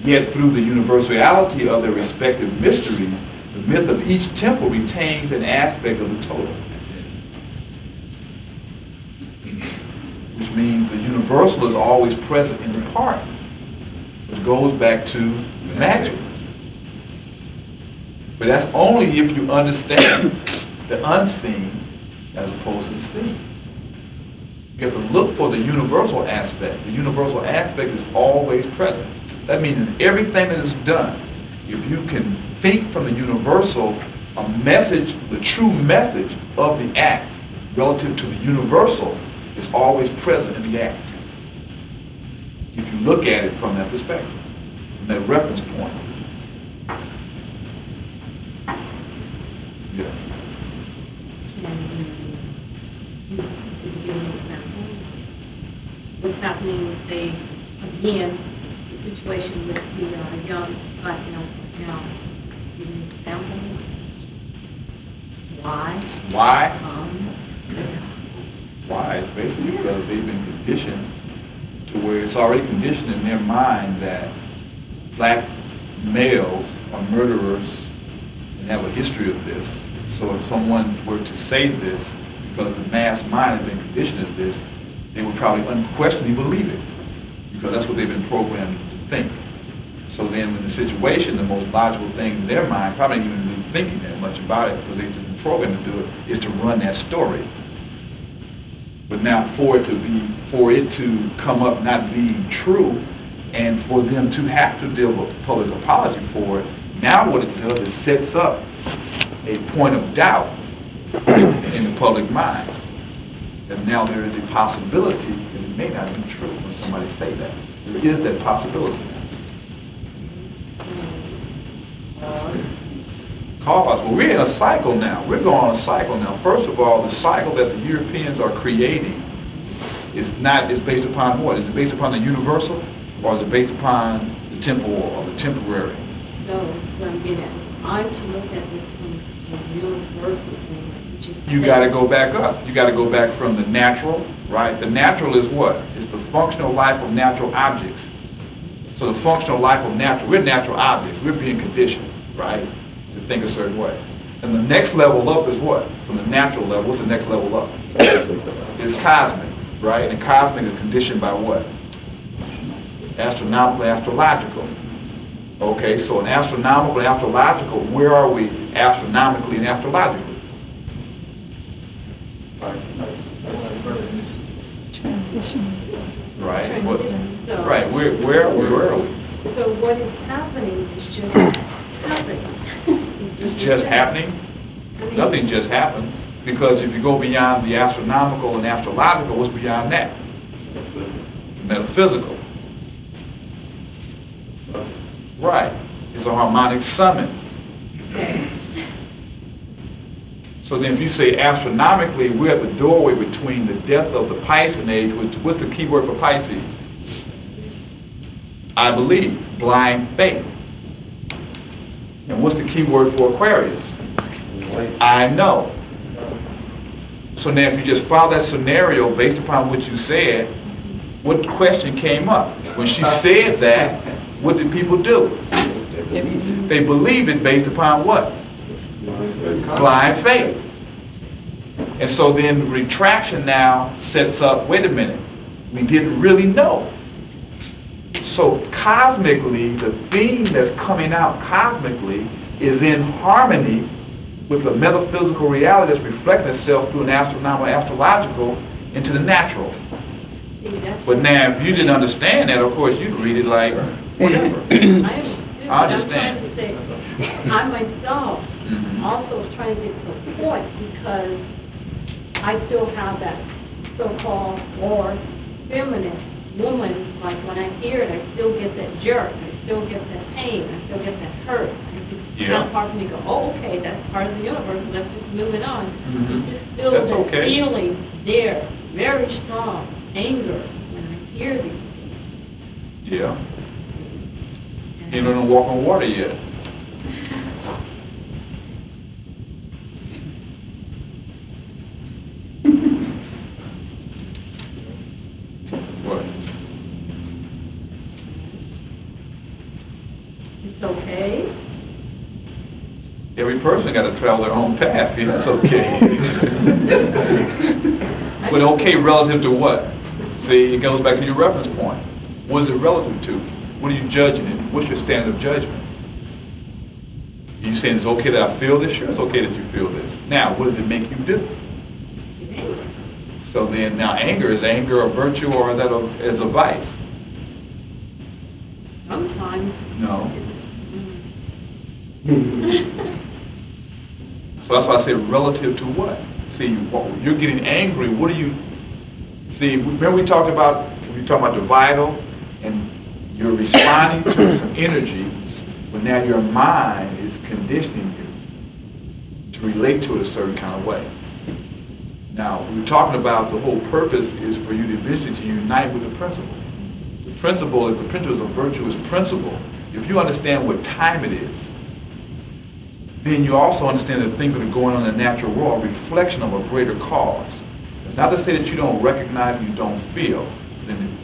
Yet through the universality of their respective mysteries, the myth of each temple retains an aspect of the total. Which means the universal is always present in the part, which goes back to magic. But that's only if you understand the unseen as opposed to the seen. You have to look for the universal aspect. The universal aspect is always present. That means in everything that is done, if you can think from the universal, a message, the true message of the act relative to the universal is always present in the act. If you look at it from that perspective, from that reference point. Yes.
Could you give an example? What's happening with, say, again, the situation with the young black male now? Give an example. Why?
Why? Why? It's basically because they've been conditioned to where it's already conditioned in their mind that black males are murderers and have a history of this. So if someone were to say this, because the mass mind has been conditioned as this, they would probably unquestionably believe it, because that's what they've been programmed to think. So then when the situation, the most logical thing in their mind, probably not even really thinking that much about it, because they've just been programmed to do it, is to run that story. But now for it to come up not being true, and for them to have to deal with public apology for it, now what it does is sets up a point of doubt in the public mind. That now there is a possibility that it may not be true when somebody say that. There is that possibility. Cause. Well, we're in a cycle now. We're going on a cycle now. First of all, the cycle that the Europeans are creating is based upon what? Is it based upon the universal, or is it based upon the temporal or the temporary?
So, what I'm getting at, I'm to look at this from the universal thing.
You got to go back up. You got to go back from the natural, right? The natural is what? It's the functional life of natural objects. So the functional life of we're natural objects. We're being conditioned, right, to think a certain way. And the next level up is what? From the natural level, what's the next level up? It's cosmic, right? And cosmic is conditioned by what? Astronomical, astrological. Okay, so in astronomical and astrological, where are we astronomically and astrologically? Right. What,
So-
right. Where are we?
So what is happening is just happening.
It's just happening.
I mean,
Nothing just happens, because if you go beyond the astronomical and astrological, what's beyond that? Metaphysical. Right. It's a harmonic summons.
Okay.
So then if you say astronomically, we're at the doorway between the death of the Piscean age, what's the key word for Pisces? I believe, blind faith. And what's the key word for Aquarius? I know. So now if you just follow that scenario based upon what you said, what question came up? When she said that, what did people do? They believed it based upon what? Blind faith. And so then retraction now sets up, wait a minute, we didn't really know. So cosmically, the theme that's coming out cosmically is in harmony with the metaphysical reality that's reflecting itself through an astronomical, astrological into the natural.
See, that's-
But now, if you didn't understand that, of course, you'd read it like, whatever.
I
I understand.
I'm trying to say, I myself
Mhm.
also was trying to get to a point because I still have that so-called more feminine woman, like when I hear it, I still get that jerk, I still get that pain, I still get that hurt. It's
Yeah.
kind of hard for me to go, oh, okay, that's part of the universe, let's just move it on.
Mhm.
It's still
That's
that
okay.
feeling there, very strong, anger, when I hear these things.
Yeah. You don't walk on water yet. What?
It's okay.
Every person got to travel their own path, and it's okay. But okay relative to what? See, it goes back to your reference point. What is it relative to? What are you judging it? What's your standard of judgment? Are you saying it's okay that I feel this? Sure, it's okay that you feel this. Now, what does it make you do? So then, now anger, is anger a virtue or is that is a vice?
Sometimes.
No. So that's why I say relative to what? See, you're getting angry. What do you see? Remember we talked about the vital, and you're responding to some energy, but now your mind is conditioning you to relate to it a certain kind of way. Now we're talking about the whole purpose is for you to eventually to unite with the principle. The principle, if the principle is a virtuous principle, if you understand what time it is, then you also understand that things that are going on in the natural world are a reflection of a greater cause. It's not to say that you don't recognize and you don't feel. Then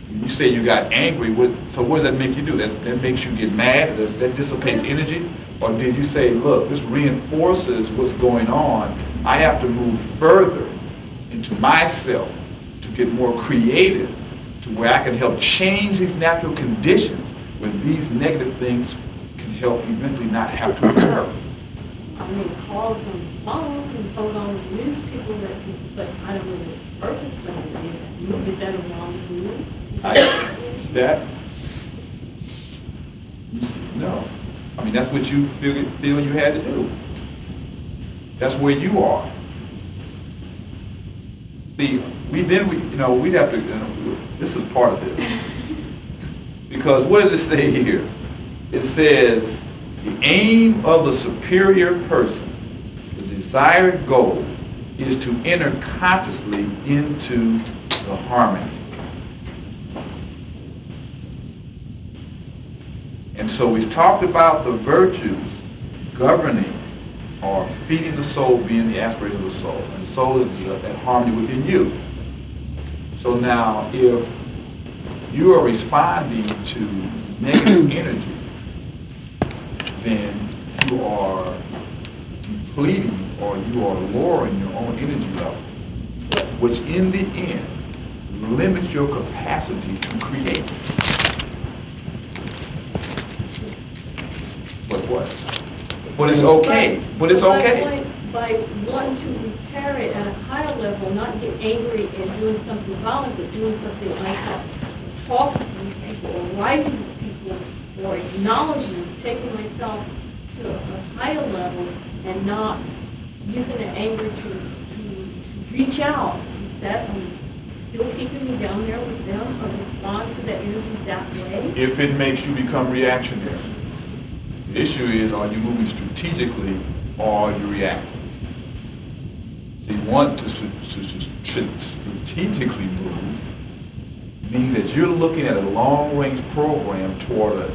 you say you got angry, so what does that make you do? That makes you get mad? That dissipates energy? Or did you say, look, this reinforces what's going on. I have to move further into myself to get more creative to where I can help change these natural conditions where these negative things can help eventually not have to occur.
I mean, calls on the phone and phone on the news people but I don't know the purpose of it. Is that a wrong move?
No. I mean, that's what you feel you had to do. That's where you are. See, we'd have to, this is part of this. Because what does it say here? It says, the aim of the superior person, the desired goal, is to enter consciously into the harmony. And so we've talked about the virtues governing or feeding the soul being the aspiration of the soul. And the soul is that harmony within you. So now if you are responding to negative energy, then you are depleting or you are lowering your own energy level, which in the end limits your capacity to create. But what? But it's okay. But it's okay.
By wanting to repair it at a higher level, not get angry and doing something violent, but doing something like talking to these people or writing to these people or acknowledging, taking myself to a higher level and not using the anger to reach out. That still keeping me down there with them or respond to that energy that way.
If it makes you become reactionary. The issue is, are you moving strategically or are you reacting? See, one to strategically move means that you're looking at a long-range program toward an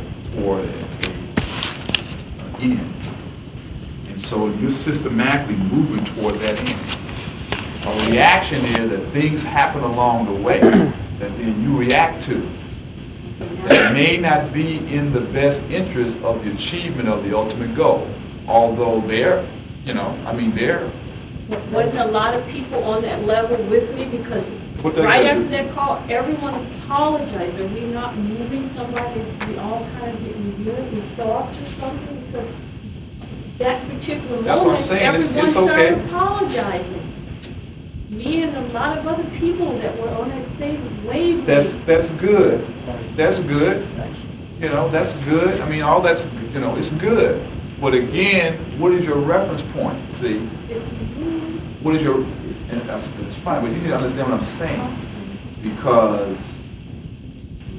end. And so you're systematically moving toward that end. A reaction is that things happen along the way that then you react to. That may not be in the best interest of the achievement of the ultimate goal. Although there
Wasn't a lot of people on that level with me because right after that call, everyone apologized. Are we not moving somebody? We all kind of getting really soft or something? Because that particular
That's what I'm
moment,
saying.
everyone
It's okay.
started apologizing. Me and a lot of other people that were on that same wavelength.
That's good. That's good. That's good. I mean, all that's, it's good. But again, what is your reference point? See? What is your, and that's fine, but you need to understand what I'm saying. Because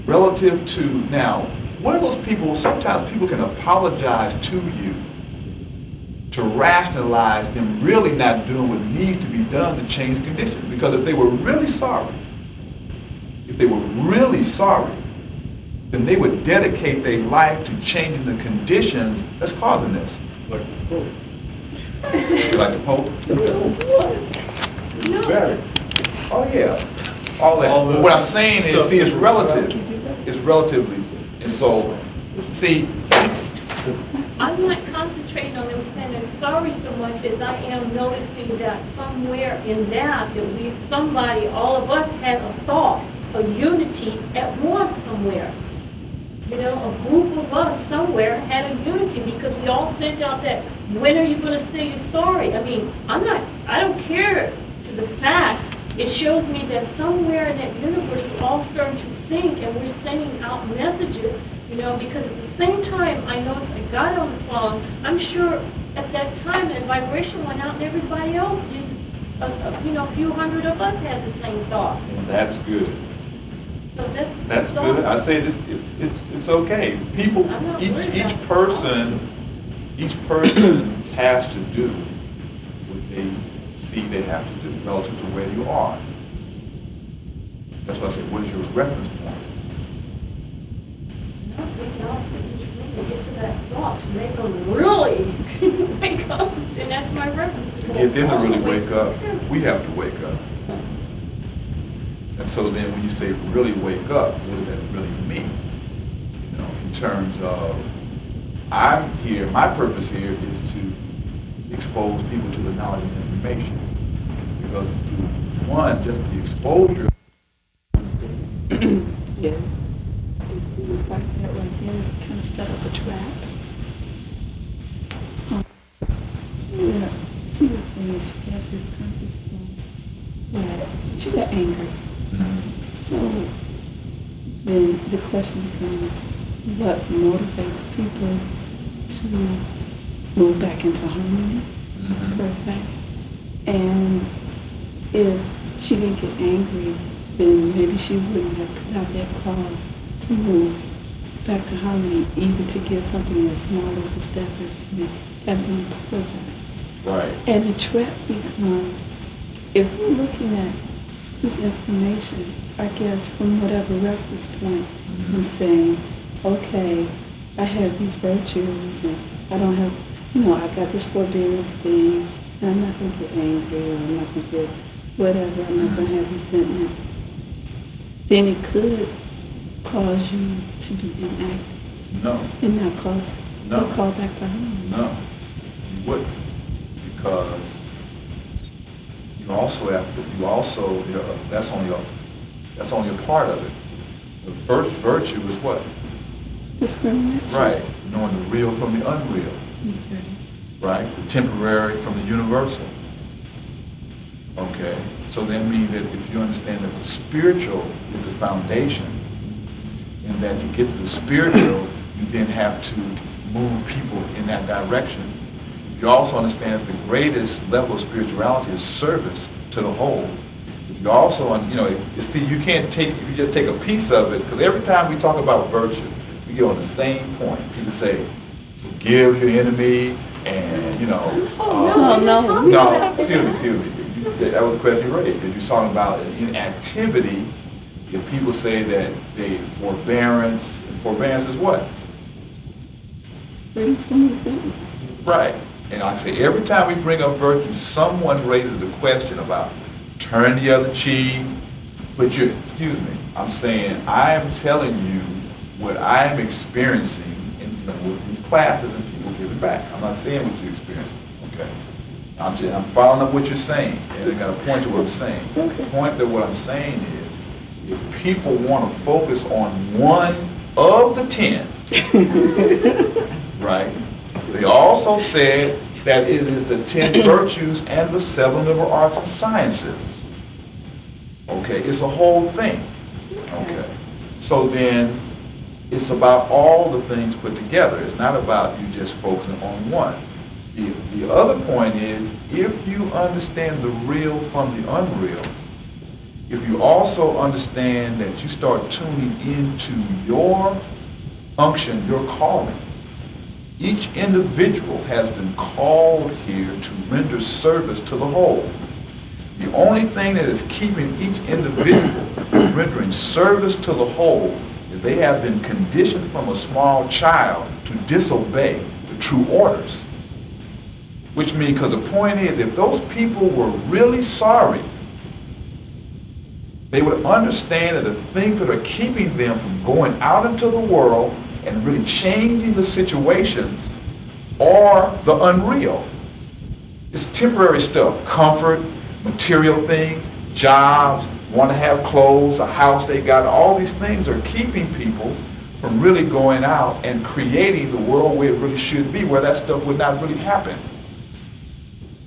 relative to, now, what are those people, sometimes people can apologize to you to rationalize them really not doing what needs to be done to change the conditions. Because if they were really sorry, then they would dedicate their life to changing the conditions that's causing this.
Like the Pope.
See, like the Pope?
No.
Better. Oh, yeah. All that. What I'm saying is, see, it's relative. It's relatively. And so, see,
I'm not concentrating on them saying sorry so much as I am noticing that somewhere in that somebody, all of us had a thought, a unity at once somewhere. A group of us somewhere had a unity because we all sent out that, when are you going to say you're sorry? I mean, I don't care to the fact. It shows me that somewhere in that universe we're all starting to sync and we're sending out messages, because at the same time I noticed I got on the phone, I'm sure at that time that vibration went out and everybody else did, a few hundred of us had the same thought.
that's good.
So
That's good. I say this. It's okay. People, each person has to do what they see they have to do relative to where you are. That's why I said, what is your reference point?
Get to that thought to make them really wake up, and that's my reference.
To get them to really wake up, we have to wake up. And so then when you say really wake up, what does that really mean? In terms of, I'm here, my purpose here is to expose people to the knowledge and information. Because through one, just the exposure.
Yes. It was like that right there, kind of set up a trap. Yeah, she was saying she got this consciousness that she got angry. So then the question becomes, what motivates people to move back into harmony, per se? And if she didn't get angry, then maybe she wouldn't have put out that call to move back to harmony, even to get something as small as a step as to have them apologize.
Right.
And the trap becomes, if we're looking at this information, I guess, from whatever reference point, and saying, okay, I have these virtues, and I don't have, I got this forbearance thing, and I'm not going to get angry, or I'm not going to get whatever, I'm not going to have resentment. Then it could cause you to be inactive.
No.
And not cause
No.
a call back to harmony.
No. You wouldn't. because you also have to, that's only a part of it. The first virtue is what?
Discrimination.
Right, knowing the real from the unreal.
Okay.
Right, the temporary from the universal. Okay, so that means that if you understand that the spiritual is the foundation, and that to get to the spiritual, you then have to move people in that direction. You also understand that the greatest level of spirituality is service to the whole. You also, you can't take, if you just take a piece of it, because every time we talk about virtue, we get on the same point. People say, forgive your enemy, and,
No.
Excuse me. That was the question you raised. If you're talking about inactivity, if people say that forbearance is what?
Freedom from resentment.
Right. And like I say, every time we bring up virtue, someone raises the question about turn the other cheek. But excuse me, I'm saying I am telling you what I am experiencing with these classes and people giving back. I'm not saying what you're experiencing, okay? I'm following up what you're saying, and I got a point to what I'm saying. The point that what I'm saying is, if people want to focus on one of the 10, right? They also said that it is the 10 virtues and the 7 liberal arts and sciences. Okay, it's a whole thing. Okay, so then it's about all the things put together. It's not about you just focusing on one. The other point is, if you understand the real from the unreal, if you also understand that you start tuning into your unction, your calling, each individual has been called here to render service to the whole. The only thing that is keeping each individual from rendering service to the whole is they have been conditioned from a small child to disobey the true orders. Which means, because the point is, if those people were really sorry, they would understand that the things that are keeping them from going out into the world and really changing the situations are the unreal. It's temporary stuff, comfort, material things, jobs, want to have clothes, a house they got. All these things are keeping people from really going out and creating the world where it really should be, where that stuff would not really happen.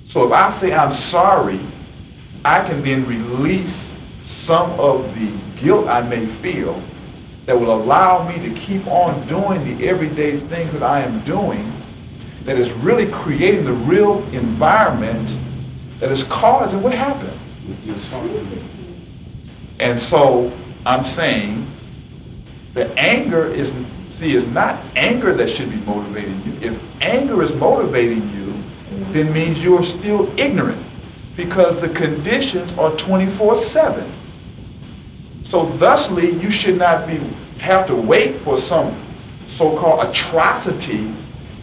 So if I say I'm sorry, I can then release some of the guilt I may feel that will allow me to keep on doing the everyday things that I am doing, that is really creating the real environment that is causing what happened. And so I'm saying the anger is not anger that should be motivating you. If anger is motivating you, then means you are still ignorant, because the conditions are 24/7. So thusly, you should not have to wait for some so-called atrocity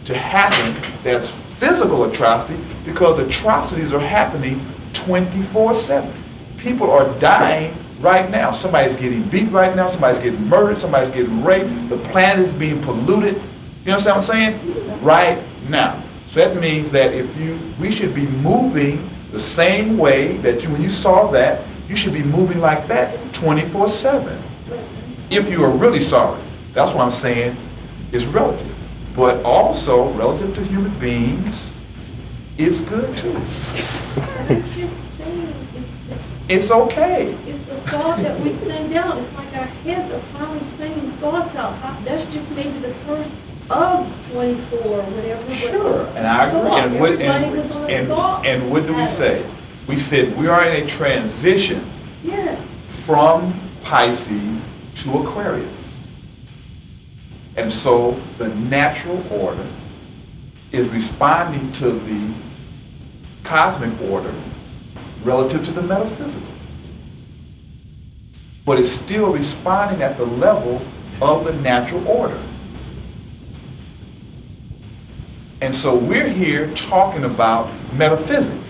to happen that's physical atrocity, because atrocities are happening 24/7. People are dying right now. Somebody's getting beat right now. Somebody's getting murdered. Somebody's getting raped. The planet is being polluted. You understand what I'm saying? Right now. So that means that we should be moving the same way that when you saw that, you should be moving like that 24/7. If you are really sorry. That's what I'm saying is relative. But also, relative to human beings, it's good too. It's okay.
It's the thought that we send out. It's like our heads are finally sending thoughts out. That's just maybe the first of 24 or whatever.
Sure, and I agree. And what do we say? We said we are in a transition from Pisces to Aquarius. And so the natural order is responding to the cosmic order relative to the metaphysical. But it's still responding at the level of the natural order. And so we're here talking about metaphysics.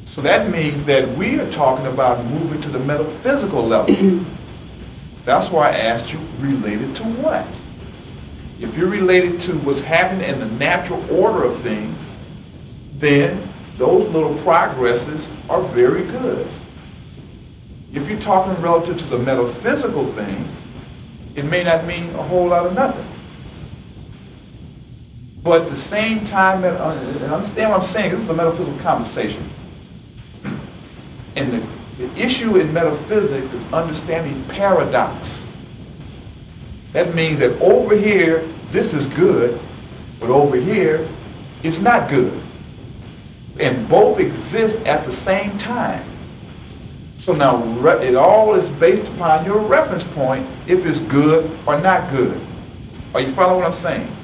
So that means that we are talking about moving to the metaphysical level. That's why I asked you, related to what? If you're related to what's happening in the natural order of things, then those little progresses are very good. If you're talking relative to the metaphysical thing, it may not mean a whole lot of nothing. But at the same time, that, and understand what I'm saying, this is a metaphysical conversation. And the issue in metaphysics is understanding paradox. That means that over here, this is good, but over here, it's not good. And both exist at the same time. So now, it all is based upon your reference point, if it's good or not good. Are you following what I'm saying?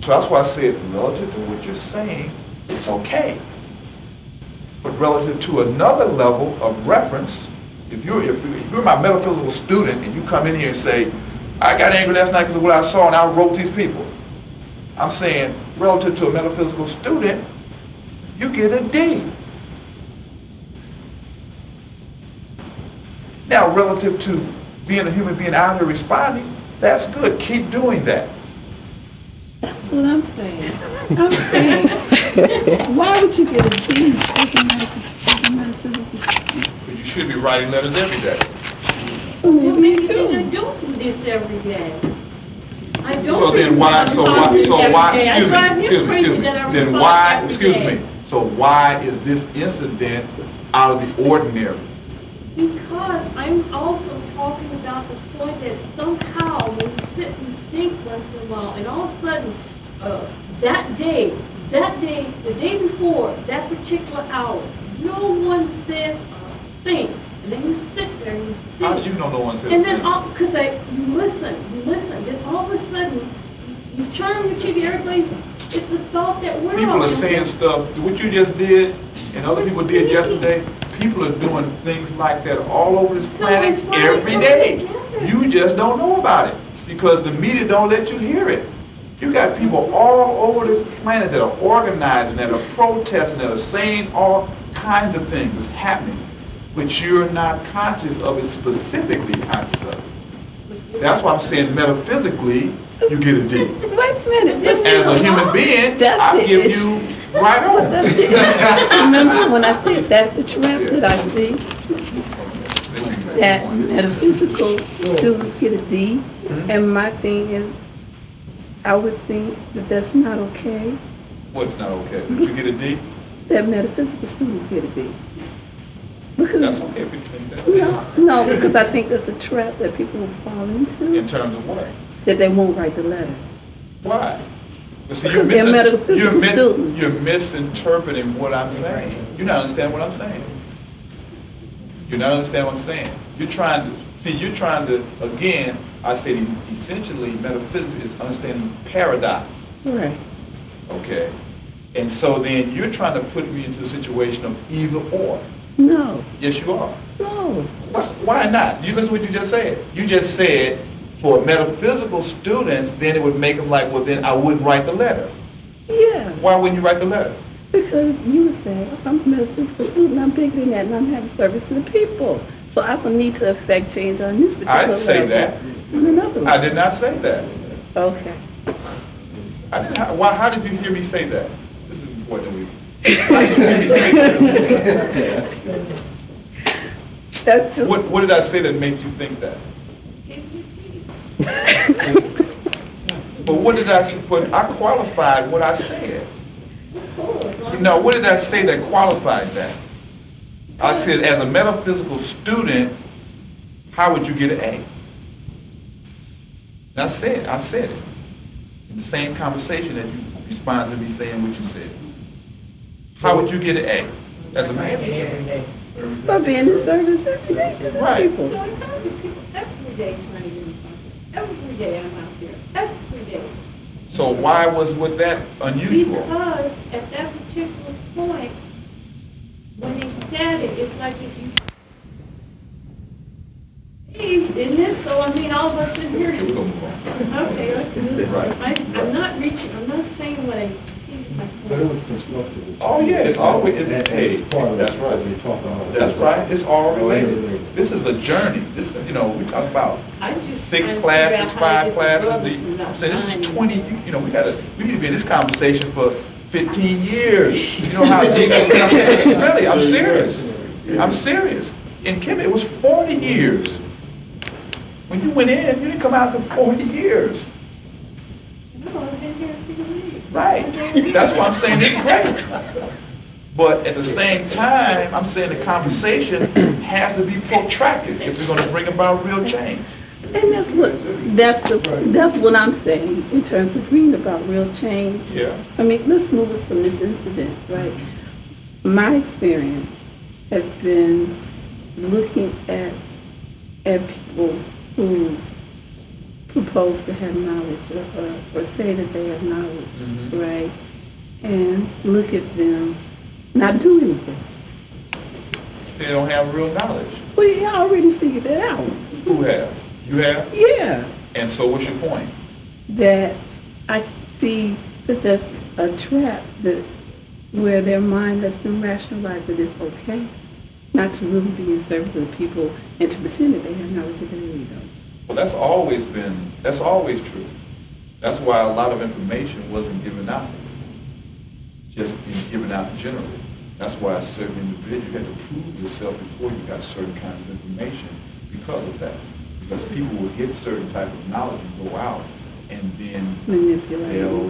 So that's why I said, relative to what you're saying, it's okay. But relative to another level of reference, if you're my metaphysical student and you come in here and say, I got angry last night because of what I saw and I wrote these people. I'm saying, relative to a metaphysical student, you get a D. Now, relative to being a human being out here responding, that's good. Keep doing that.
That's what I'm saying. I'm saying, why would you get a D as a metaphysical student?
But you should be writing letters every day.
Well, maybe I don't do this every day. I don't.
So then why, excuse me, so why is this incident out of the ordinary?
Because I'm also talking about the point that somehow when you sit and think once in a while, and all of a sudden, that day, the day before, that particular hour, no one said a thing. And then you sit there and you think.
How do you know no one said a
And
thing?
then, because you listen. Then all of a sudden, you turn your cheek, everybody's, it's the thought that we're
People
all
are saying stuff, what you just did, and other people did yesterday, people are doing things like that all over this planet
it's why
every
we
day.
come together.
You just don't know about it, because the media don't let you hear it. You got people all over this planet that are organizing, that are protesting, that are saying all kinds of things that's happening, but you're not conscious of it, specifically conscious of it. That's why I'm saying metaphysically, you get a D.
Wait a minute.
As a human being, I'll give you right on.
Remember when I said that's the trap that I see? That metaphysical students get a D, and my thing is, I would think that that's not okay.
What's not okay? Did you get a D?
That metaphysical students get a D. Because
That's okay if you think that.
no, because I think that's a trap that people will fall into.
In terms of what?
That they won't write the letter.
Why? But see,
Because they're metaphysical students.
you're misinterpreting what I'm saying. You're not understanding what I'm saying. You're not understanding what I'm saying. You're trying to, again, I say essentially metaphysics is understanding paradox.
Right.
Okay? And so then you're trying to put me into a situation of either or.
No.
Yes, you are.
No.
Why not? You listen to what you just said. You just said for metaphysical students, then it would make them like, well, then I wouldn't write the letter.
Yeah.
Why wouldn't you write the letter?
Because you would say, I'm a metaphysical student, I'm bigger than that, and I'm having service to the people. So I don't need to affect change on this particular
I didn't say
level.
that.
On another one.
I did not say that.
Okay.
How did you hear me say that? This is important. How did you hear me say that?
That's just,
What did I say that made you think that? But what did I say? But I qualified what I said. No, what did I say that qualified that? I said, as a metaphysical student, how would you get an A? And I said it. In the same conversation that you responded to me saying what you said. How would you get an A as a man?
for being in service every day to the
Right.
people.
So I told you, people every day trying to do something. Every day I'm out there. Every day.
So why was that unusual?
Because at that particular point, when he said it, it's like if you isn't it? So I mean, all of us in here.
We're gonna move on.
Okay, let's do it.
Right.
I'm not saying what I think.
But it was constructive.
Oh, yeah, it's always, it's
That's
A.
part of
That's
what
right.
we're talking about.
That's right, it's all related. This is a journey. This, we talk about
I just
6
trying to
classes,
figure out how to
5
get the
classes.
brothers from
I'm saying this is
not
20, we need to be in this conversation for 15 years. You know how deep it is? Really, I'm serious. I'm serious. In Kim, it was 40 years. When you went in, you didn't come out to 40 years.
No, I've been here a few weeks.
Right. That's why I'm saying it's great. But at the same time, I'm saying the conversation has to be protracted if we're going to bring about real change.
And that's what I'm saying in terms of bringing about real change.
Yeah.
I mean, let's move it from this incident, right? My experience has been looking at people who propose to have knowledge or say that they have knowledge, right? And look at them not do anything.
They don't have real knowledge.
Well, you already figured that out.
Who have? You have?
Yeah.
And so what's your point?
That I see that that's a trap that where their mind lets them rationalize that it's okay not to really be in service of the people and to pretend that they have knowledge that they really don't.
Well, that's always true. That's why a lot of information wasn't given out, just being given out generally. That's why a certain individual, you had to prove yourself before you got certain kinds of information because of that. Because people will get certain type of knowledge and go out and then
Manipulate.
they'll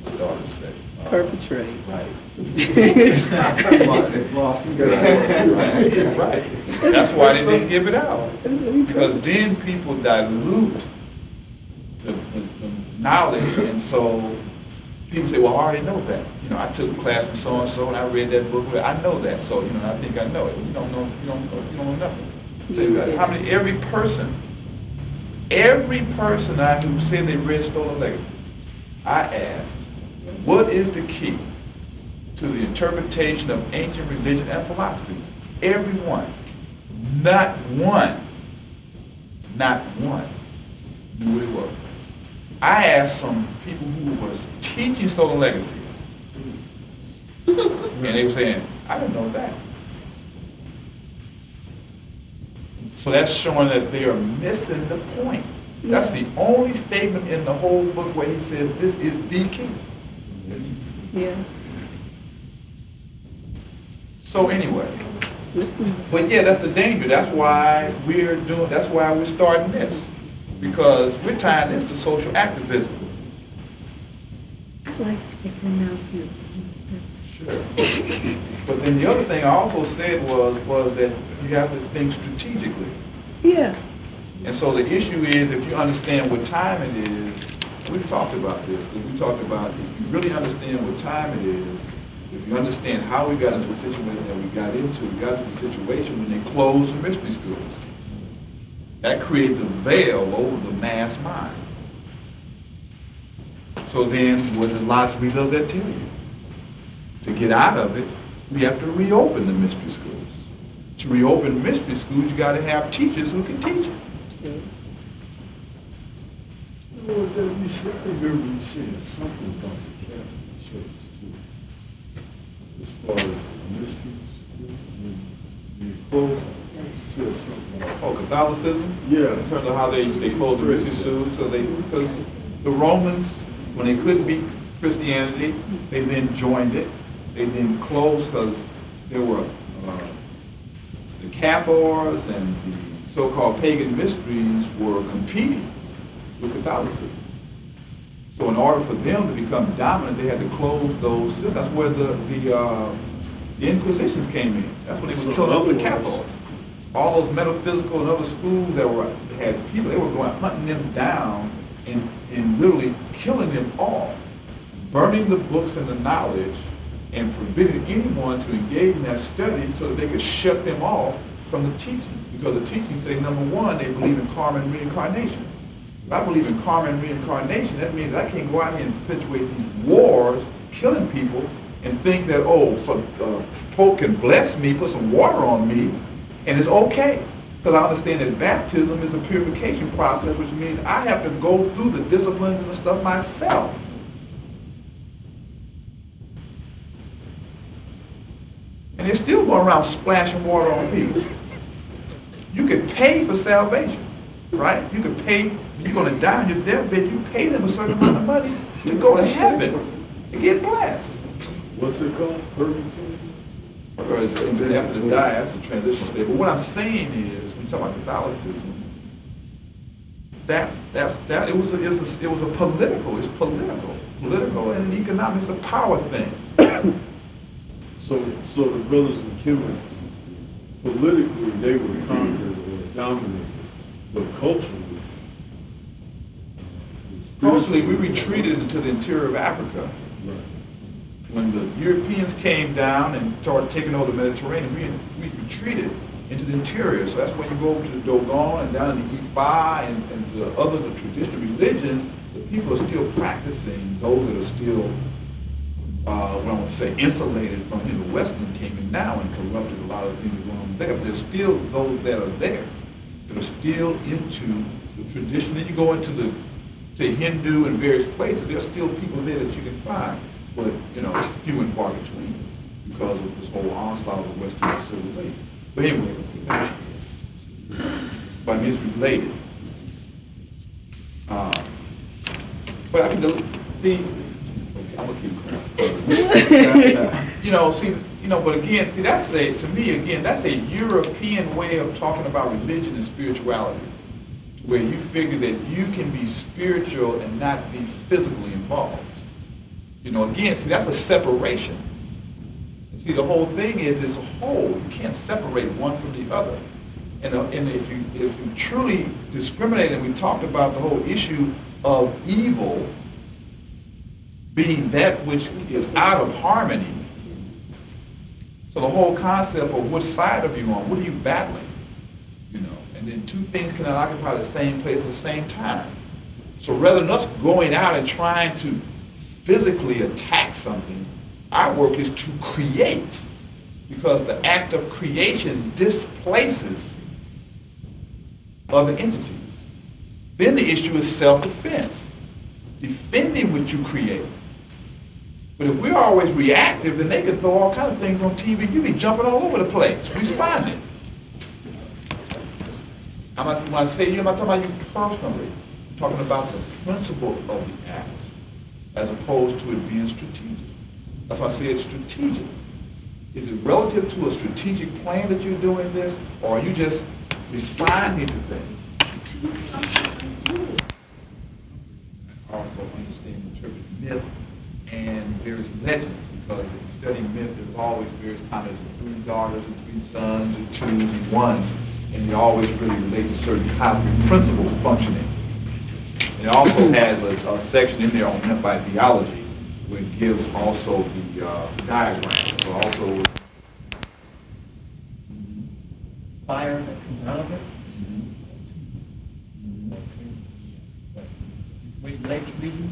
my daughter said.
Perpetrate.
Right.
Right.
Right. That's why they didn't give it out. Because then people dilute the knowledge, and so people say, well, I already know that. You know, I took a class from so-and-so, and I read that book. I know that, so, you know, I think I know it. You don't know nothing. So, how many, every person who said they read Stolen Legacy, I asked, what is the key to the interpretation of ancient religion and philosophy? Everyone, not one knew what it was. I asked some people who was teaching Stolen Legacy, and they were saying, I didn't know that. So that's showing that they are missing the point. That's the only statement in the whole book where he says this is the key.
Yeah.
So anyway, but yeah, that's the danger. That's why we're starting this. Because we're tying this to social activism.
I like the announcement.
Sure. But then the other thing I also said was that you have to think strategically.
Yeah.
And so the issue is, if you understand what time it is, we've talked about this, because we talked about if you really understand what time it is, if you understand how we got into the situation that we got into the situation when they closed the mystery schools. That created the veil over the mass mind. So then, what logically does that tell you? To get out of it, we have to reopen the mystery schools. To reopen mystery schools, you got to have teachers who can teach it.
Well, then you said, I remember you saying something about the Catholic Church too, as far as the mystery schools, when you close.
Catholicism?
Yeah.
In terms of how they closed the mystery schools, because the Romans, when they couldn't beat Christianity, they then joined it. They then closed because there were the Cathars and the so-called pagan mysteries were competing with Catholicism. So in order for them to become dominant, they had to close those systems. That's where the Inquisitions came in. That's when they were killing all the Cathars. All those metaphysical and other schools that had people, they were going hunting them down and literally killing them all, burning the books and the knowledge, and forbidding anyone to engage in that study so that they could shut them off from the teachings. Because the teachings say, number one, they believe in karma and reincarnation. If I believe in karma and reincarnation, that means I can't go out here and perpetuate these wars, killing people, and think that, Pope can bless me, put some water on me, and it's okay. Because I understand that baptism is a purification process, which means I have to go through the disciplines and the stuff myself. And they're still going around splashing water on people. You can pay for salvation. right? You can pay, you're gonna die on your deathbed, you pay them a certain amount of money to go to heaven, to get blessed.
What's it called? Purgatory?
Or it's after the die, that's the transition state. But what I'm saying is, when you talk about Catholicism, it was a political and economic, it's a power thing.
So the brothers in Kemet, politically, they were conquered or dominated, but culturally,
Mostly, we retreated into the interior of Africa.
right.
When the Europeans came down and started taking over the Mediterranean, we retreated into the interior. So that's when you go over to the Dogon and down in the Ifa and to other the traditional religions, the people are still practicing, those that are still, what I want to say, insulated from the Western kingdom now and corrupted a lot of things going on there. But there's still those that are there, that are still into the tradition. Then you go into the, say, Hindu and various places, there's still people there that you can find. But, it's few and far between because of this whole onslaught of Western civilization. But anyway, but I mean, it's related. But I mean, okay, I'm gonna keep quiet. But again, to me, that's a European way of talking about religion and spirituality, where you figure that you can be spiritual and not be physically involved. That's a separation. And see, the whole thing is it's a whole. You can't separate one from the other. And if you truly discriminate, and we talked about the whole issue of evil being that which is out of harmony. So the whole concept of what side are you on? What are you battling? And then two things cannot occupy the same place at the same time. So rather than us going out and trying to physically attack something, our work is to create, because the act of creation displaces other entities. Then the issue is self-defense, defending what you create. But if we're always reactive, then they can throw all kinds of things on TV. You be jumping all over the place, responding. When I say you, I'm not talking about you personally. I'm talking about the principle of the act, as opposed to it being strategic. That's why I say it's strategic. Is it relative to a strategic plan that you're doing this, or are you just responding to things? Also understand and interpret myth and various legends, because if you study myth, there's always various comments of 3 daughters and 3 sons and 2s and 1s, and they always really relate to certain cosmic principles functioning. And it also has a section in there on Memphite theology, where it gives also the diagrams, but also
Fire that comes out of it. Great Lakes region.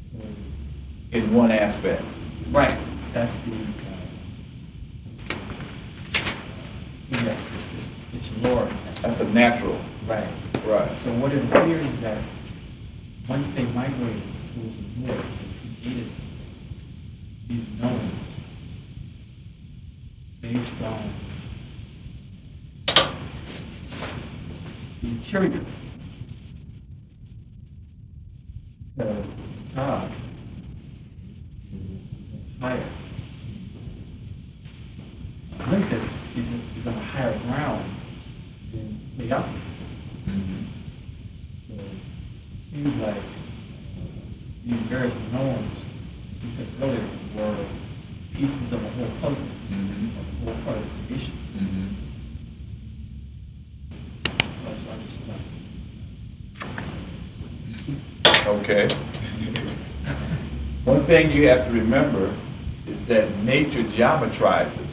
So,
in one aspect.
right, that's the, it's lower.
That's a natural.
Right.
Right.
So what it appears is that once they migrated towards the north, they created these knowings based on the interior. Because the top is higher. Olympus is on a higher ground than the upper. So it seems like these various norms, we said earlier, were pieces of a whole puzzle, of the whole part of creation. So I just
Okay. One thing you have to remember is that nature geometrizes,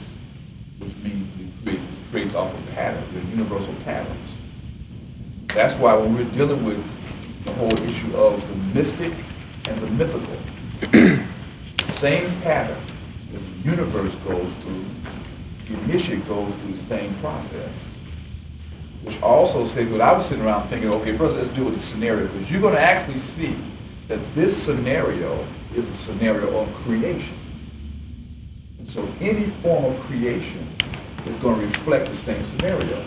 which means it creates off of patterns, they're universal patterns. That's why when we're dealing with the whole issue of the mystic and the mythical, same pattern that the universe goes through, the initiate goes through the same process. Which also says, what I was sitting around thinking, okay, first let's deal with the scenario, because you're going to actually see that this scenario is a scenario of creation. And so any form of creation is going to reflect the same scenario.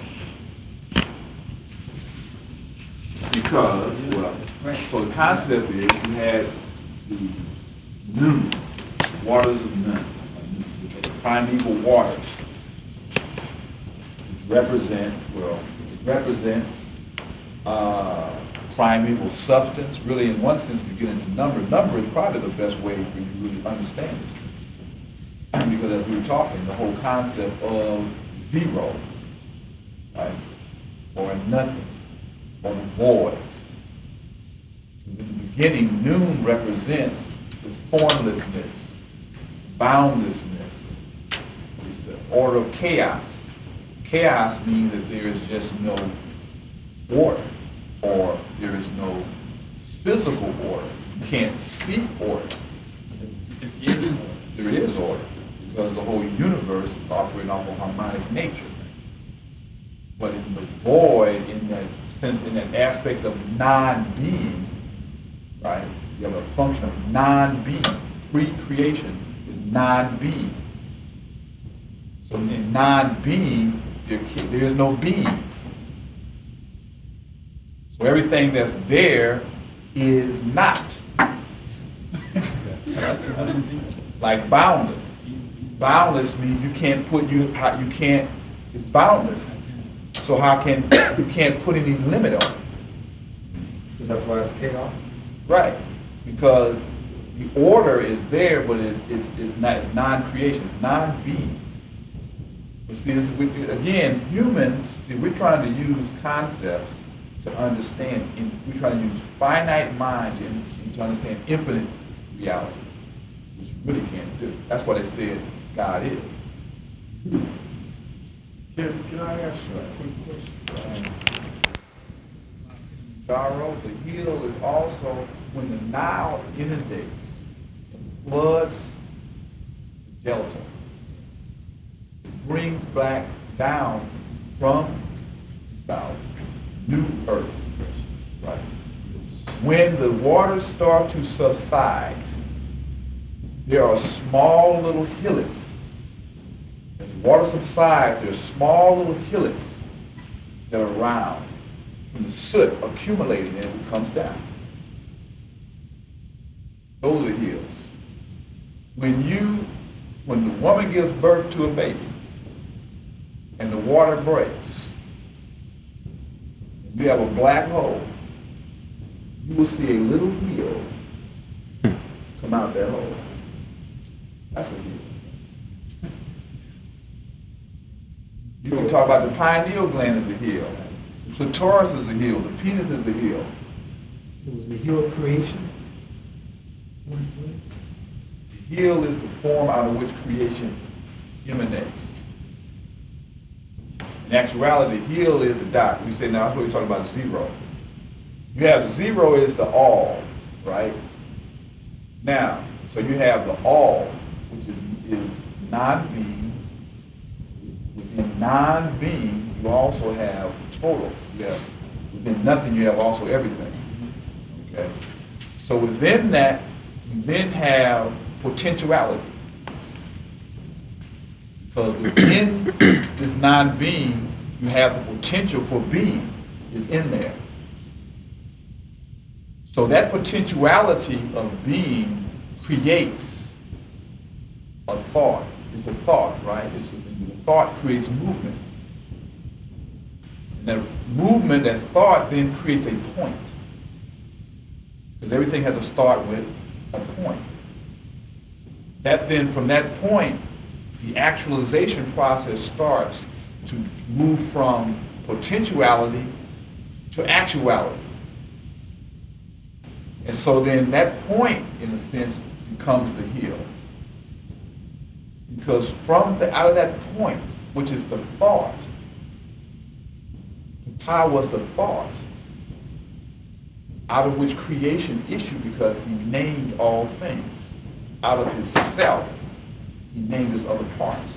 Because, well, so the concept is you had the noon, waters of none, the primeval waters, which represents primeval substance. Really, in one sense, we get into number. Number is probably the best way for you to really understand it. Because as we were talking, the whole concept of zero, right, or nothing, or the void. In the beginning, noon represents the formlessness, boundlessness. It's the order of chaos. Chaos means that there is just no order, or there is no physical order. You can't see order. There is order, because the whole universe is operating off of harmonic nature. But in the void, in that sense, in that aspect of non-being, right? You have a function of non-being. Pre-creation is non-being. So in non-being, there is no being. So everything that's there is not. Like boundless. Boundless means you can't put it's boundless. So you can't put any limit on it.
So that's why it's chaos?
Right, because the order is there, but it's non-creation, it's non-being. But see, again, humans, we're trying to use concepts to understand, we're trying to use finite minds to understand infinite reality, which you really can't do. That's what it said God is.
Can I ask you a quick question?
Sorrow, the heel is also when the Nile inundates and floods the delta. It brings back down from south new earth. Right. When the waters start to subside, there are small little hillocks. As the water subsides, there are small little hillocks that are round. And the soot accumulating and it comes down. Those are hills. When the woman gives birth to a baby and the water breaks, and you have a black hole, you will see a little hill come out that hole. That's a hill. You can talk about the pineal gland as a hill. The clitoris is the heel, the penis is the heel.
So it was the heel of creation?
The heel is the form out of which creation emanates. In actuality, the heel is the dot. We say now, that's what we're talking about, zero. You have zero is the all, right? Now, so you have the all, which is non-being. Within non-being, you also have total. You have, within nothing, you have also everything. Okay? So within that, you then have potentiality. Because within this non-being, you have the potential for being is in there. So that potentiality of being creates a thought. It's a thought, right? The thought creates movement. And that movement, that thought then creates a point. Because everything has to start with a point. That then, from that point, the actualization process starts to move from potentiality to actuality. And so then that point, in a sense, becomes the heel. Because out of that point, which is the thought, Ptah was the thought, out of which creation issued, because he named all things. Out of his self, he named his other parts.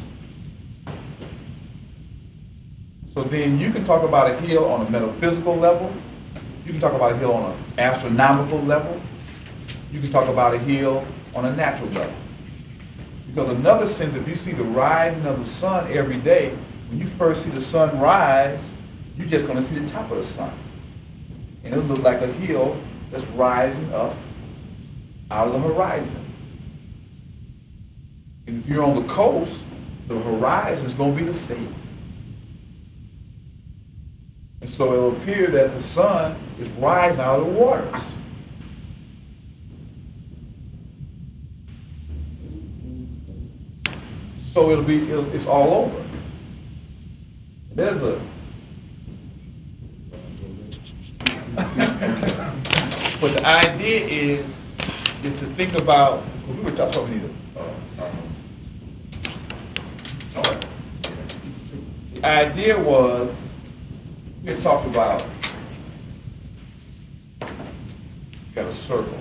So then you can talk about a heel on a metaphysical level. You can talk about a heel on an astronomical level. You can talk about a heel on a natural level. Because another sense, if you see the rising of the sun every day, when you first see the sun rise, you're just going to see the top of the sun. And it'll look like a hill that's rising up out of the horizon. And if you're on the coast, the horizon is going to be the sea. And so it'll appear that the sun is rising out of the waters. So it's all over. There's but the idea is to think about, that's what we need the idea was, we had talked about, got a circle,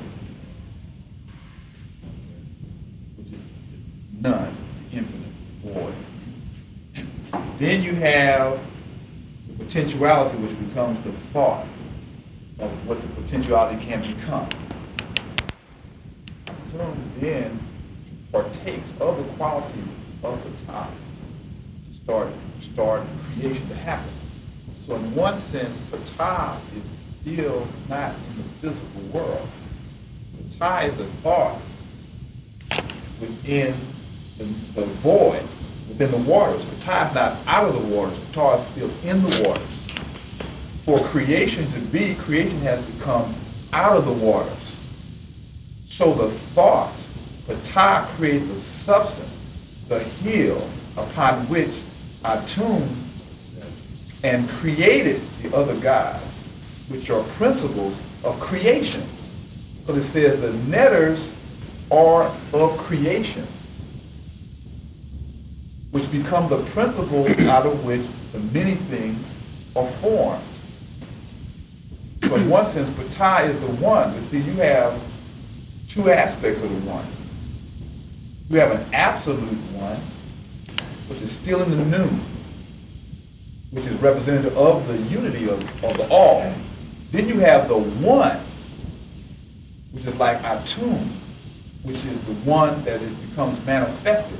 which is none, infinite, void. Then you have the potentiality, which becomes the thought of what the potentiality can become. So then partakes of the quality of the top to start creation to happen. So in one sense, Ptah is still not in the physical world. Ptah is the thought within the void, within the waters. Ptah is not out of the waters. Ptah is still in the waters. For creation to be, creation has to come out of the waters. So the thought, Ptah created the substance, the hill upon which Atum and created the other gods, which are principles of creation. Because it says the netters are of creation, which become the principles out of which the many things are formed. So in one sense, Ptah is the one. But see, you have two aspects of the one. You have an absolute one, which is still in the noon, which is representative of the unity of the all. Then you have the one, which is like Atum, which is the one that becomes manifested.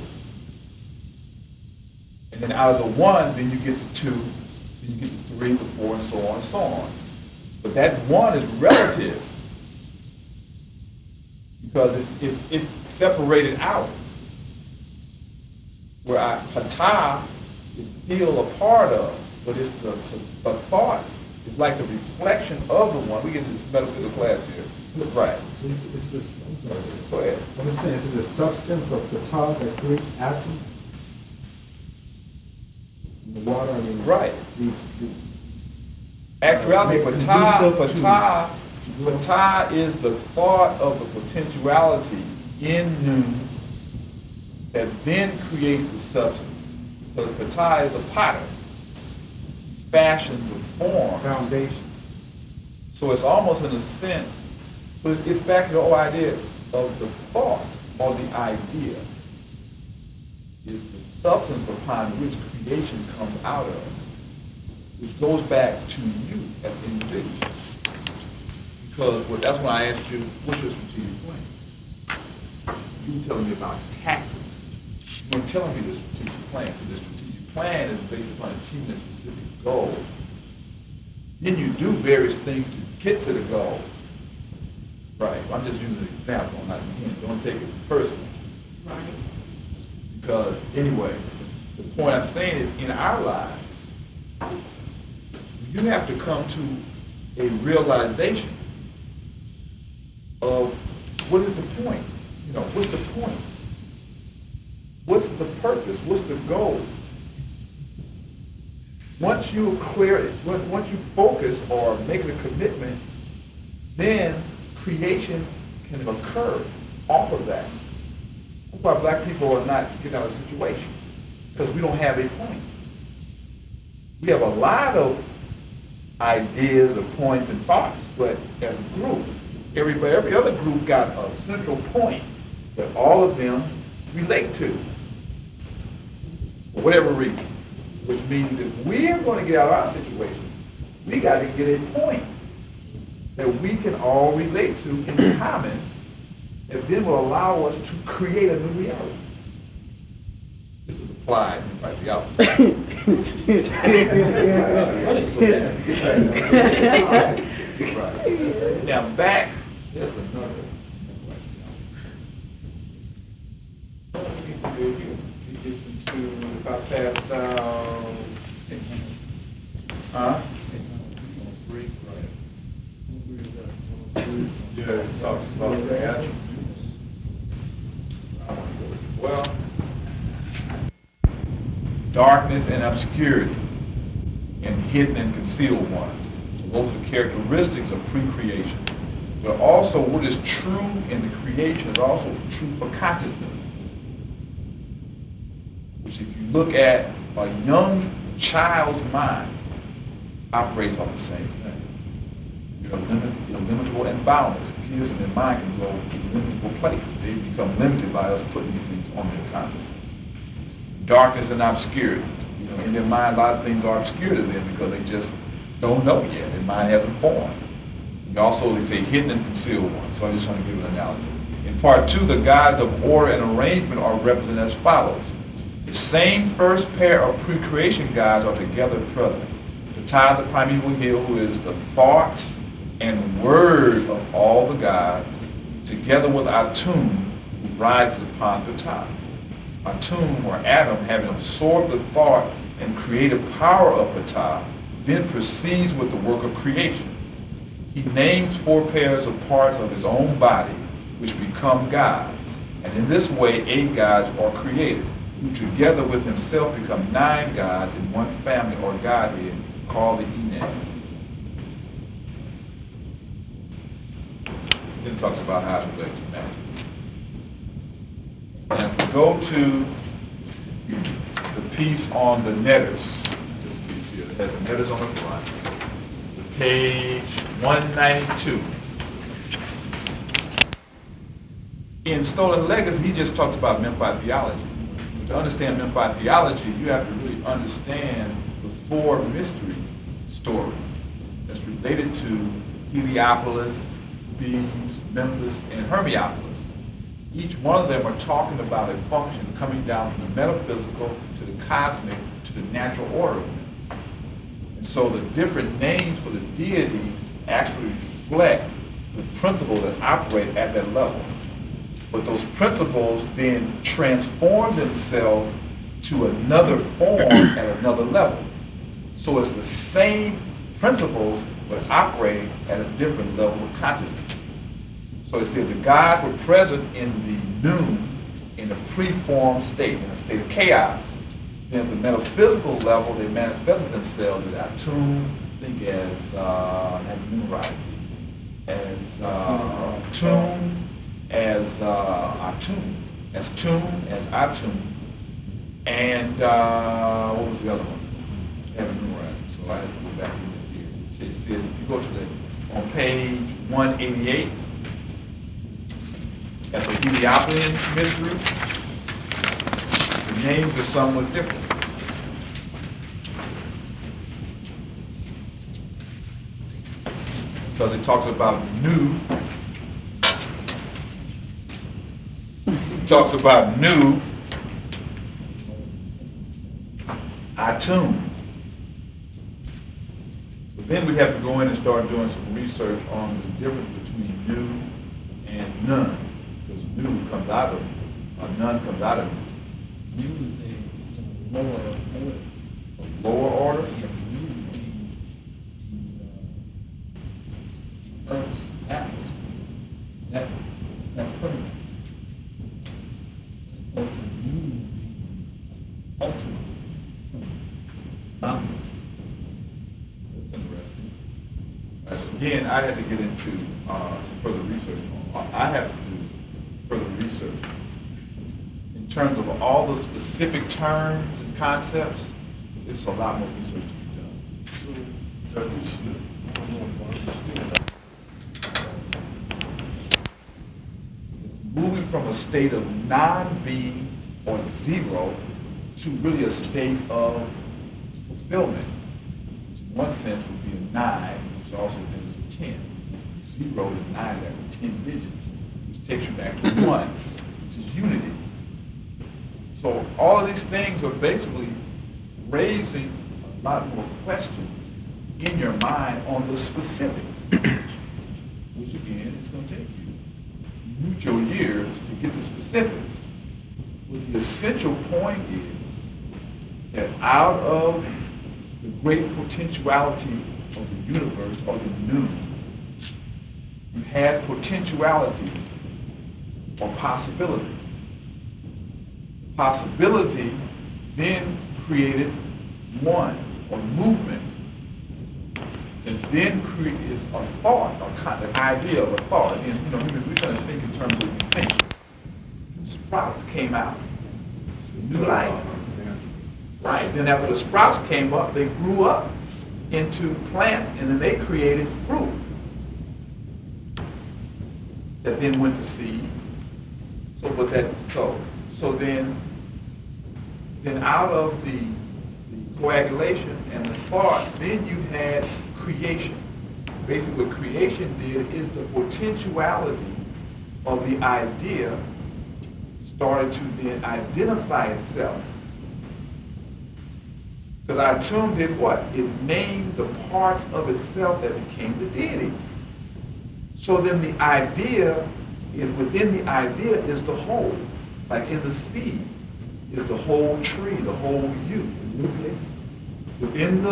And then out of the one, then you get the two, then you get the three, the four, and so on and so on. But that one is relative because it's separated out. Where Ptah is still a part of, but it's the thought. It's like the reflection of the one. We get into this metaphysical class here. Right.
It's this, I'm sorry.
Go ahead.
I'm just saying, is it the substance of Ptah that creates atom? The water, I mean.
Right. Actuality, Ptah is the thought of the potentiality in noon that then creates the substance. Because Ptah is a potter, fashions the form.
Foundation.
So it's almost in a sense, but it's back to the whole idea of the thought or the idea is the substance upon which creation comes out of, which goes back to you as individuals. Because that's when I asked you, what's your strategic plan? You were telling me about tactics. You weren't telling me the strategic plan. So the strategic plan is based upon achieving a specific goal. Then you do various things to get to the goal. Right. I'm just using an example. I'm not don't take it personally.
Right.
Because anyway, the point I'm saying is in our lives, you have to come to a realization of what is the point? You know, what's the point? What's the purpose? What's the goal? Once you clear it, once you focus or make a commitment, then creation can occur off of that. That's why black people are not getting out of the situation, because we don't have a point. We have a lot of ideas or points and thoughts, but as a group, every other group got a central point that all of them relate to, for whatever reason. Which means if we're going to get out of our situation, we got to get a point that we can all relate to in common, that then will allow us to create a new reality. This is applied by theology. Now back, there's another. He gets into, if I pass down, huh? Yeah, it's about the attributes. Well, darkness and obscurity, and hidden and concealed ones. So those are the characteristics of pre-creation. But also what is true in the creation is also true for consciousness. Which if you look at a young child's mind, operates on the same thing. You're limitable and boundless. Kids in their mind can go to limitable places. They become limited by us putting these things on their consciousness. Darkness and obscurity. In their mind, a lot of things are obscure to them because they just don't know yet. Their mind hasn't formed. And also, they say hidden and concealed ones. So I just want to give an analogy. In part 2, the gods of order and arrangement are represented as follows. The same first pair of pre-creation gods are together present. Ptah, the primeval hill, who is the thought and word of all the gods, together with Atum, who rides upon Ptah. Atum, or Adam, having absorbed the thought and creative power of Ptah, then proceeds with the work of creation. He names 4 pairs of parts of his own body, which become gods, and in this way 8 gods are created, who together with himself become 9 gods in one family or godhead called the Enad. Then talks about how to relate to matter. And if we go to the piece on the netters, this piece here, it has the netters on the front, page 192. In Stolen Legacy, he just talks about Memphite theology. But to understand Memphite theology, you have to really understand the 4 mystery stories that's related to Heliopolis, Thebes, Memphis, and Hermopolis. Each one of them are talking about a function coming down from the metaphysical to the cosmic to the natural order of things. And so the different names for the deities actually reflect the principles that operate at that level. But those principles then transform themselves to another form at another level. So it's the same principles but operating at a different level of consciousness. So it says the gods were present in the noon in a pre-formed state, in a state of chaos. Then at the metaphysical level, they manifested themselves as Atum, think as Tum, as Atum, as Tum, as Atum, and what was the other one? So I have to go back and look here. It says, if you go to on page 188, at the Heliopolian mystery, the names are somewhat different. Because it talks about new. It talks about new Atum. So then we have to go in and start doing some research on the difference between new and none. Because new comes out of none comes out of new.
New is a lower order.
A lower order?
Yeah, new the Earth's atmosphere. That permanent. As opposed to new being ultimate, boundless.
That's interesting. So again, I had to get into some further research. I have to do further research in terms of all the specific terms and concepts. It's a lot more research to be done. Moving from a state of non-being or zero to really a state of fulfillment, which in one sense would be a 9, which also is a 10. 0 is 9, that's 10 digits, which takes you back to 1, which is unity. So all of these things are basically raising a lot more questions in your mind on the specifics. mutual years to get the specifics. But the essential point is that out of the great potentiality of the universe, or the new, you had potentiality or possibility. Possibility then created one, or movement, and then is a thought, an idea of a thought. And we're going to think in terms of what you think. Sprouts came out, new life. Right. Then after the sprouts came up, they grew up into plants, and then they created fruit that then went to seed. So then out of the coagulation and the thought, then you had creation. Basically, what creation did is the potentiality of the idea started to then identify itself. Because our tomb did what? It named the parts of itself that became the deities. So then the idea is, within the idea is the whole. Like in the seed is the whole tree, the whole you, the nucleus. Within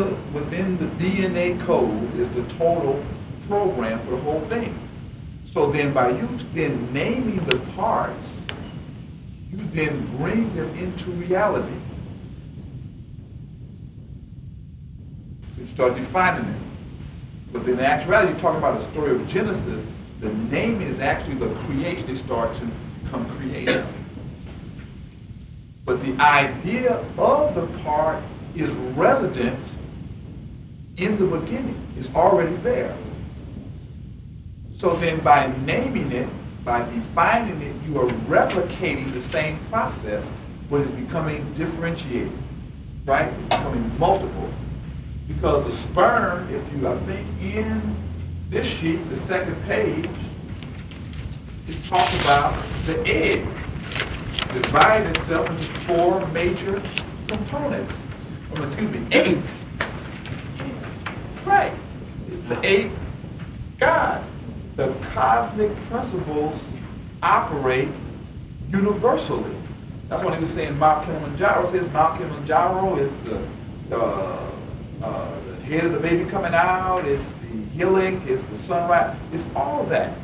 the DNA code is the total program for the whole thing. So then by you then naming the parts, you then bring them into reality. You start defining it. But in actuality, you're talking about the story of Genesis. The naming is actually the creation. They start to become creative. But the idea of the part is resident in the beginning. It's already there. So then by naming it, by defining it, you are replicating the same process, but it's becoming differentiated, right? It's becoming multiple. Because the sperm, I think in this sheet, the second page, it talks about the egg dividing itself into 4 major components. Eight. Right. It's the 8 God. The cosmic principles operate universally. That's what he was saying. Mount Kilimanjaro says Mount Kilimanjaro is the head of the baby coming out. It's the healing. It's the sunrise. It's all that.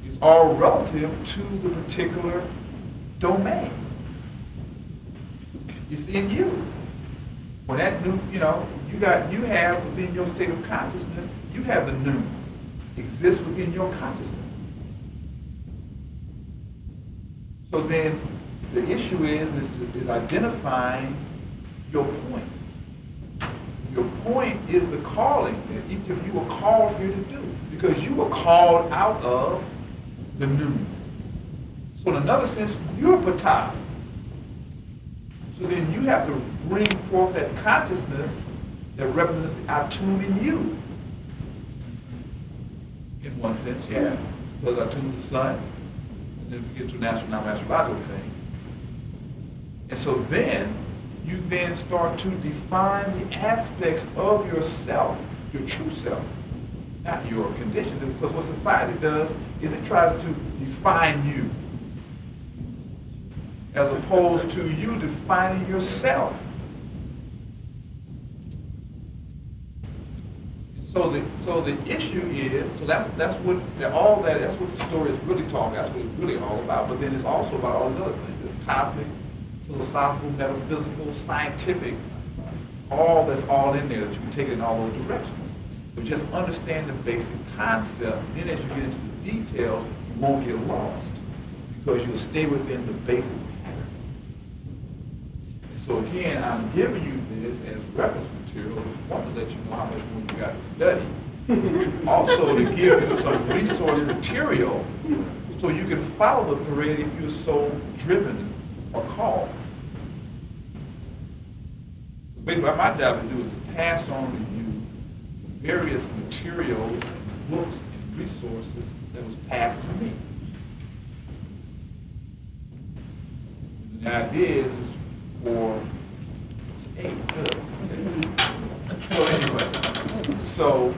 It's all relative to the particular domain. It's in you. When that new, you have within your state of consciousness, you have the new exists within your consciousness. So then the issue is identifying your point. Your point is the calling that each of you are called here to do, because you were called out of the new. So in another sense, you're Patah. So then you have to bring forth that consciousness that represents the Atum in you. In one sense, yeah. Because Atum is the sun, and then we get to an astrological thing. And so then, you then start to define the aspects of yourself, your true self, not your condition. Because what society does is it tries to define you, as opposed to you defining yourself. So the issue is, that's what the story is really talking. That's what it's really all about. But then it's also about all these other things: the cosmic, philosophical, metaphysical, scientific, that's all in there that you can take it in all those directions. But just understand the basic concept. Then as you get into the details, you won't get lost because you'll stay within the basic pattern. And so again, I'm giving you this as reference material. I want to let you know how much more you got to study. Also to give you some resource material so you can follow the thread if you're so driven or called. Basically, what my job to do is to pass on to you various materials, books, and resources that was passed to me. The idea is for 8. So anyway, so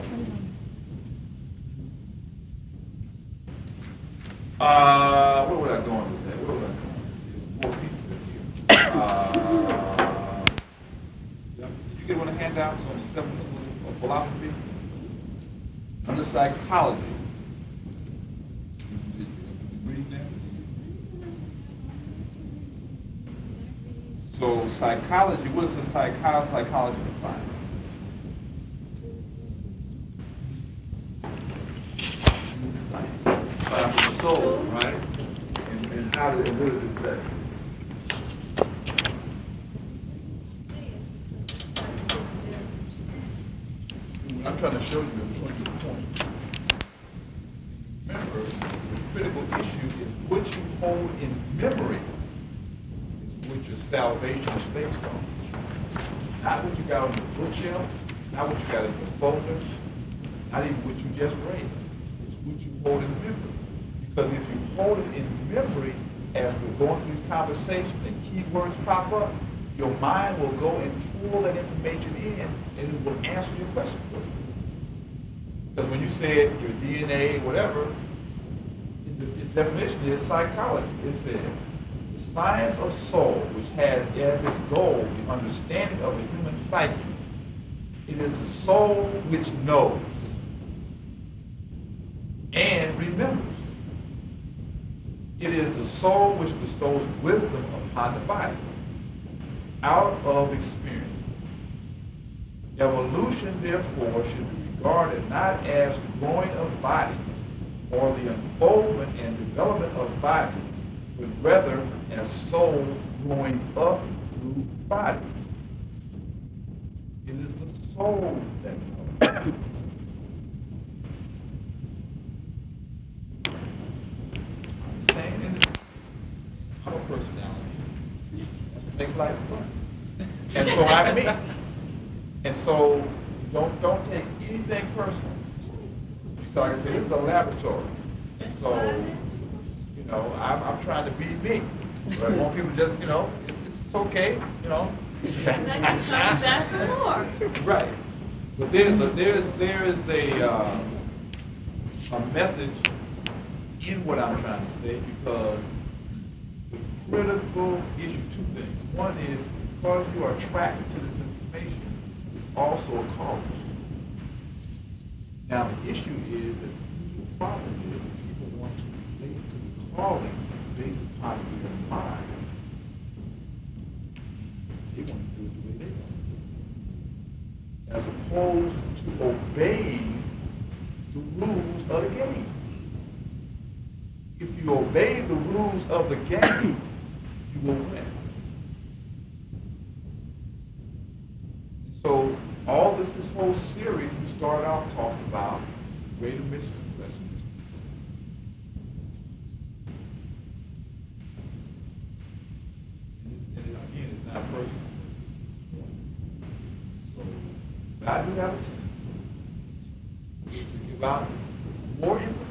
Where would I go with that? Where would I go with this? There's more pieces in here. Did you get one of the handouts on the 7 principles of philosophy? Under psychology. Did you read them? So psychology, what is the psychology define? Science of the soul, right? And how did, what does it say? What I'm trying to show you is the point. Remember, the critical issue is what you hold in memory is what your salvation is based on. Not what you got on your bookshelf, not what you got in your folder, not even what you just read. It's what you hold in memory. Because if you hold it in memory, as we're going through these conversations and keywords pop up, your mind will go and pull that information in and it will answer your question for you. Because when you said your DNA, whatever, the definition is psychology. It says, the science of soul, which has as its goal the understanding of the human psyche. It is the soul which knows and remembers. It is the soul which bestows wisdom upon the body, out of experiences. Evolution, therefore, should be regarded not as the growing of bodies or the unfoldment and development of bodies, but rather as soul growing up through bodies. It is the soul that knows. Our personality. That's what makes life fun. And so I mean, and so don't take anything personal. So like I said, this is a laboratory. And so, you know, I'm trying to be me. But I want people to just, you know, it's okay, you know.
And then you come back for more.
Right. But there is a message in what I'm trying to say, because the critical issue, 2 things. One is, because you are attracted to this information, it's also a calling. Now the issue is that the problem is that people want to relate to the calling based upon their mind. They want to do it the way they want to do it, as opposed to obeying the rules of the game. If you obey the rules of the game, you will win. And so all this whole series, we started off talking about greater mysteries, lesser mysteries. And again, it's not personal. So, but I do have a tendency to give out more information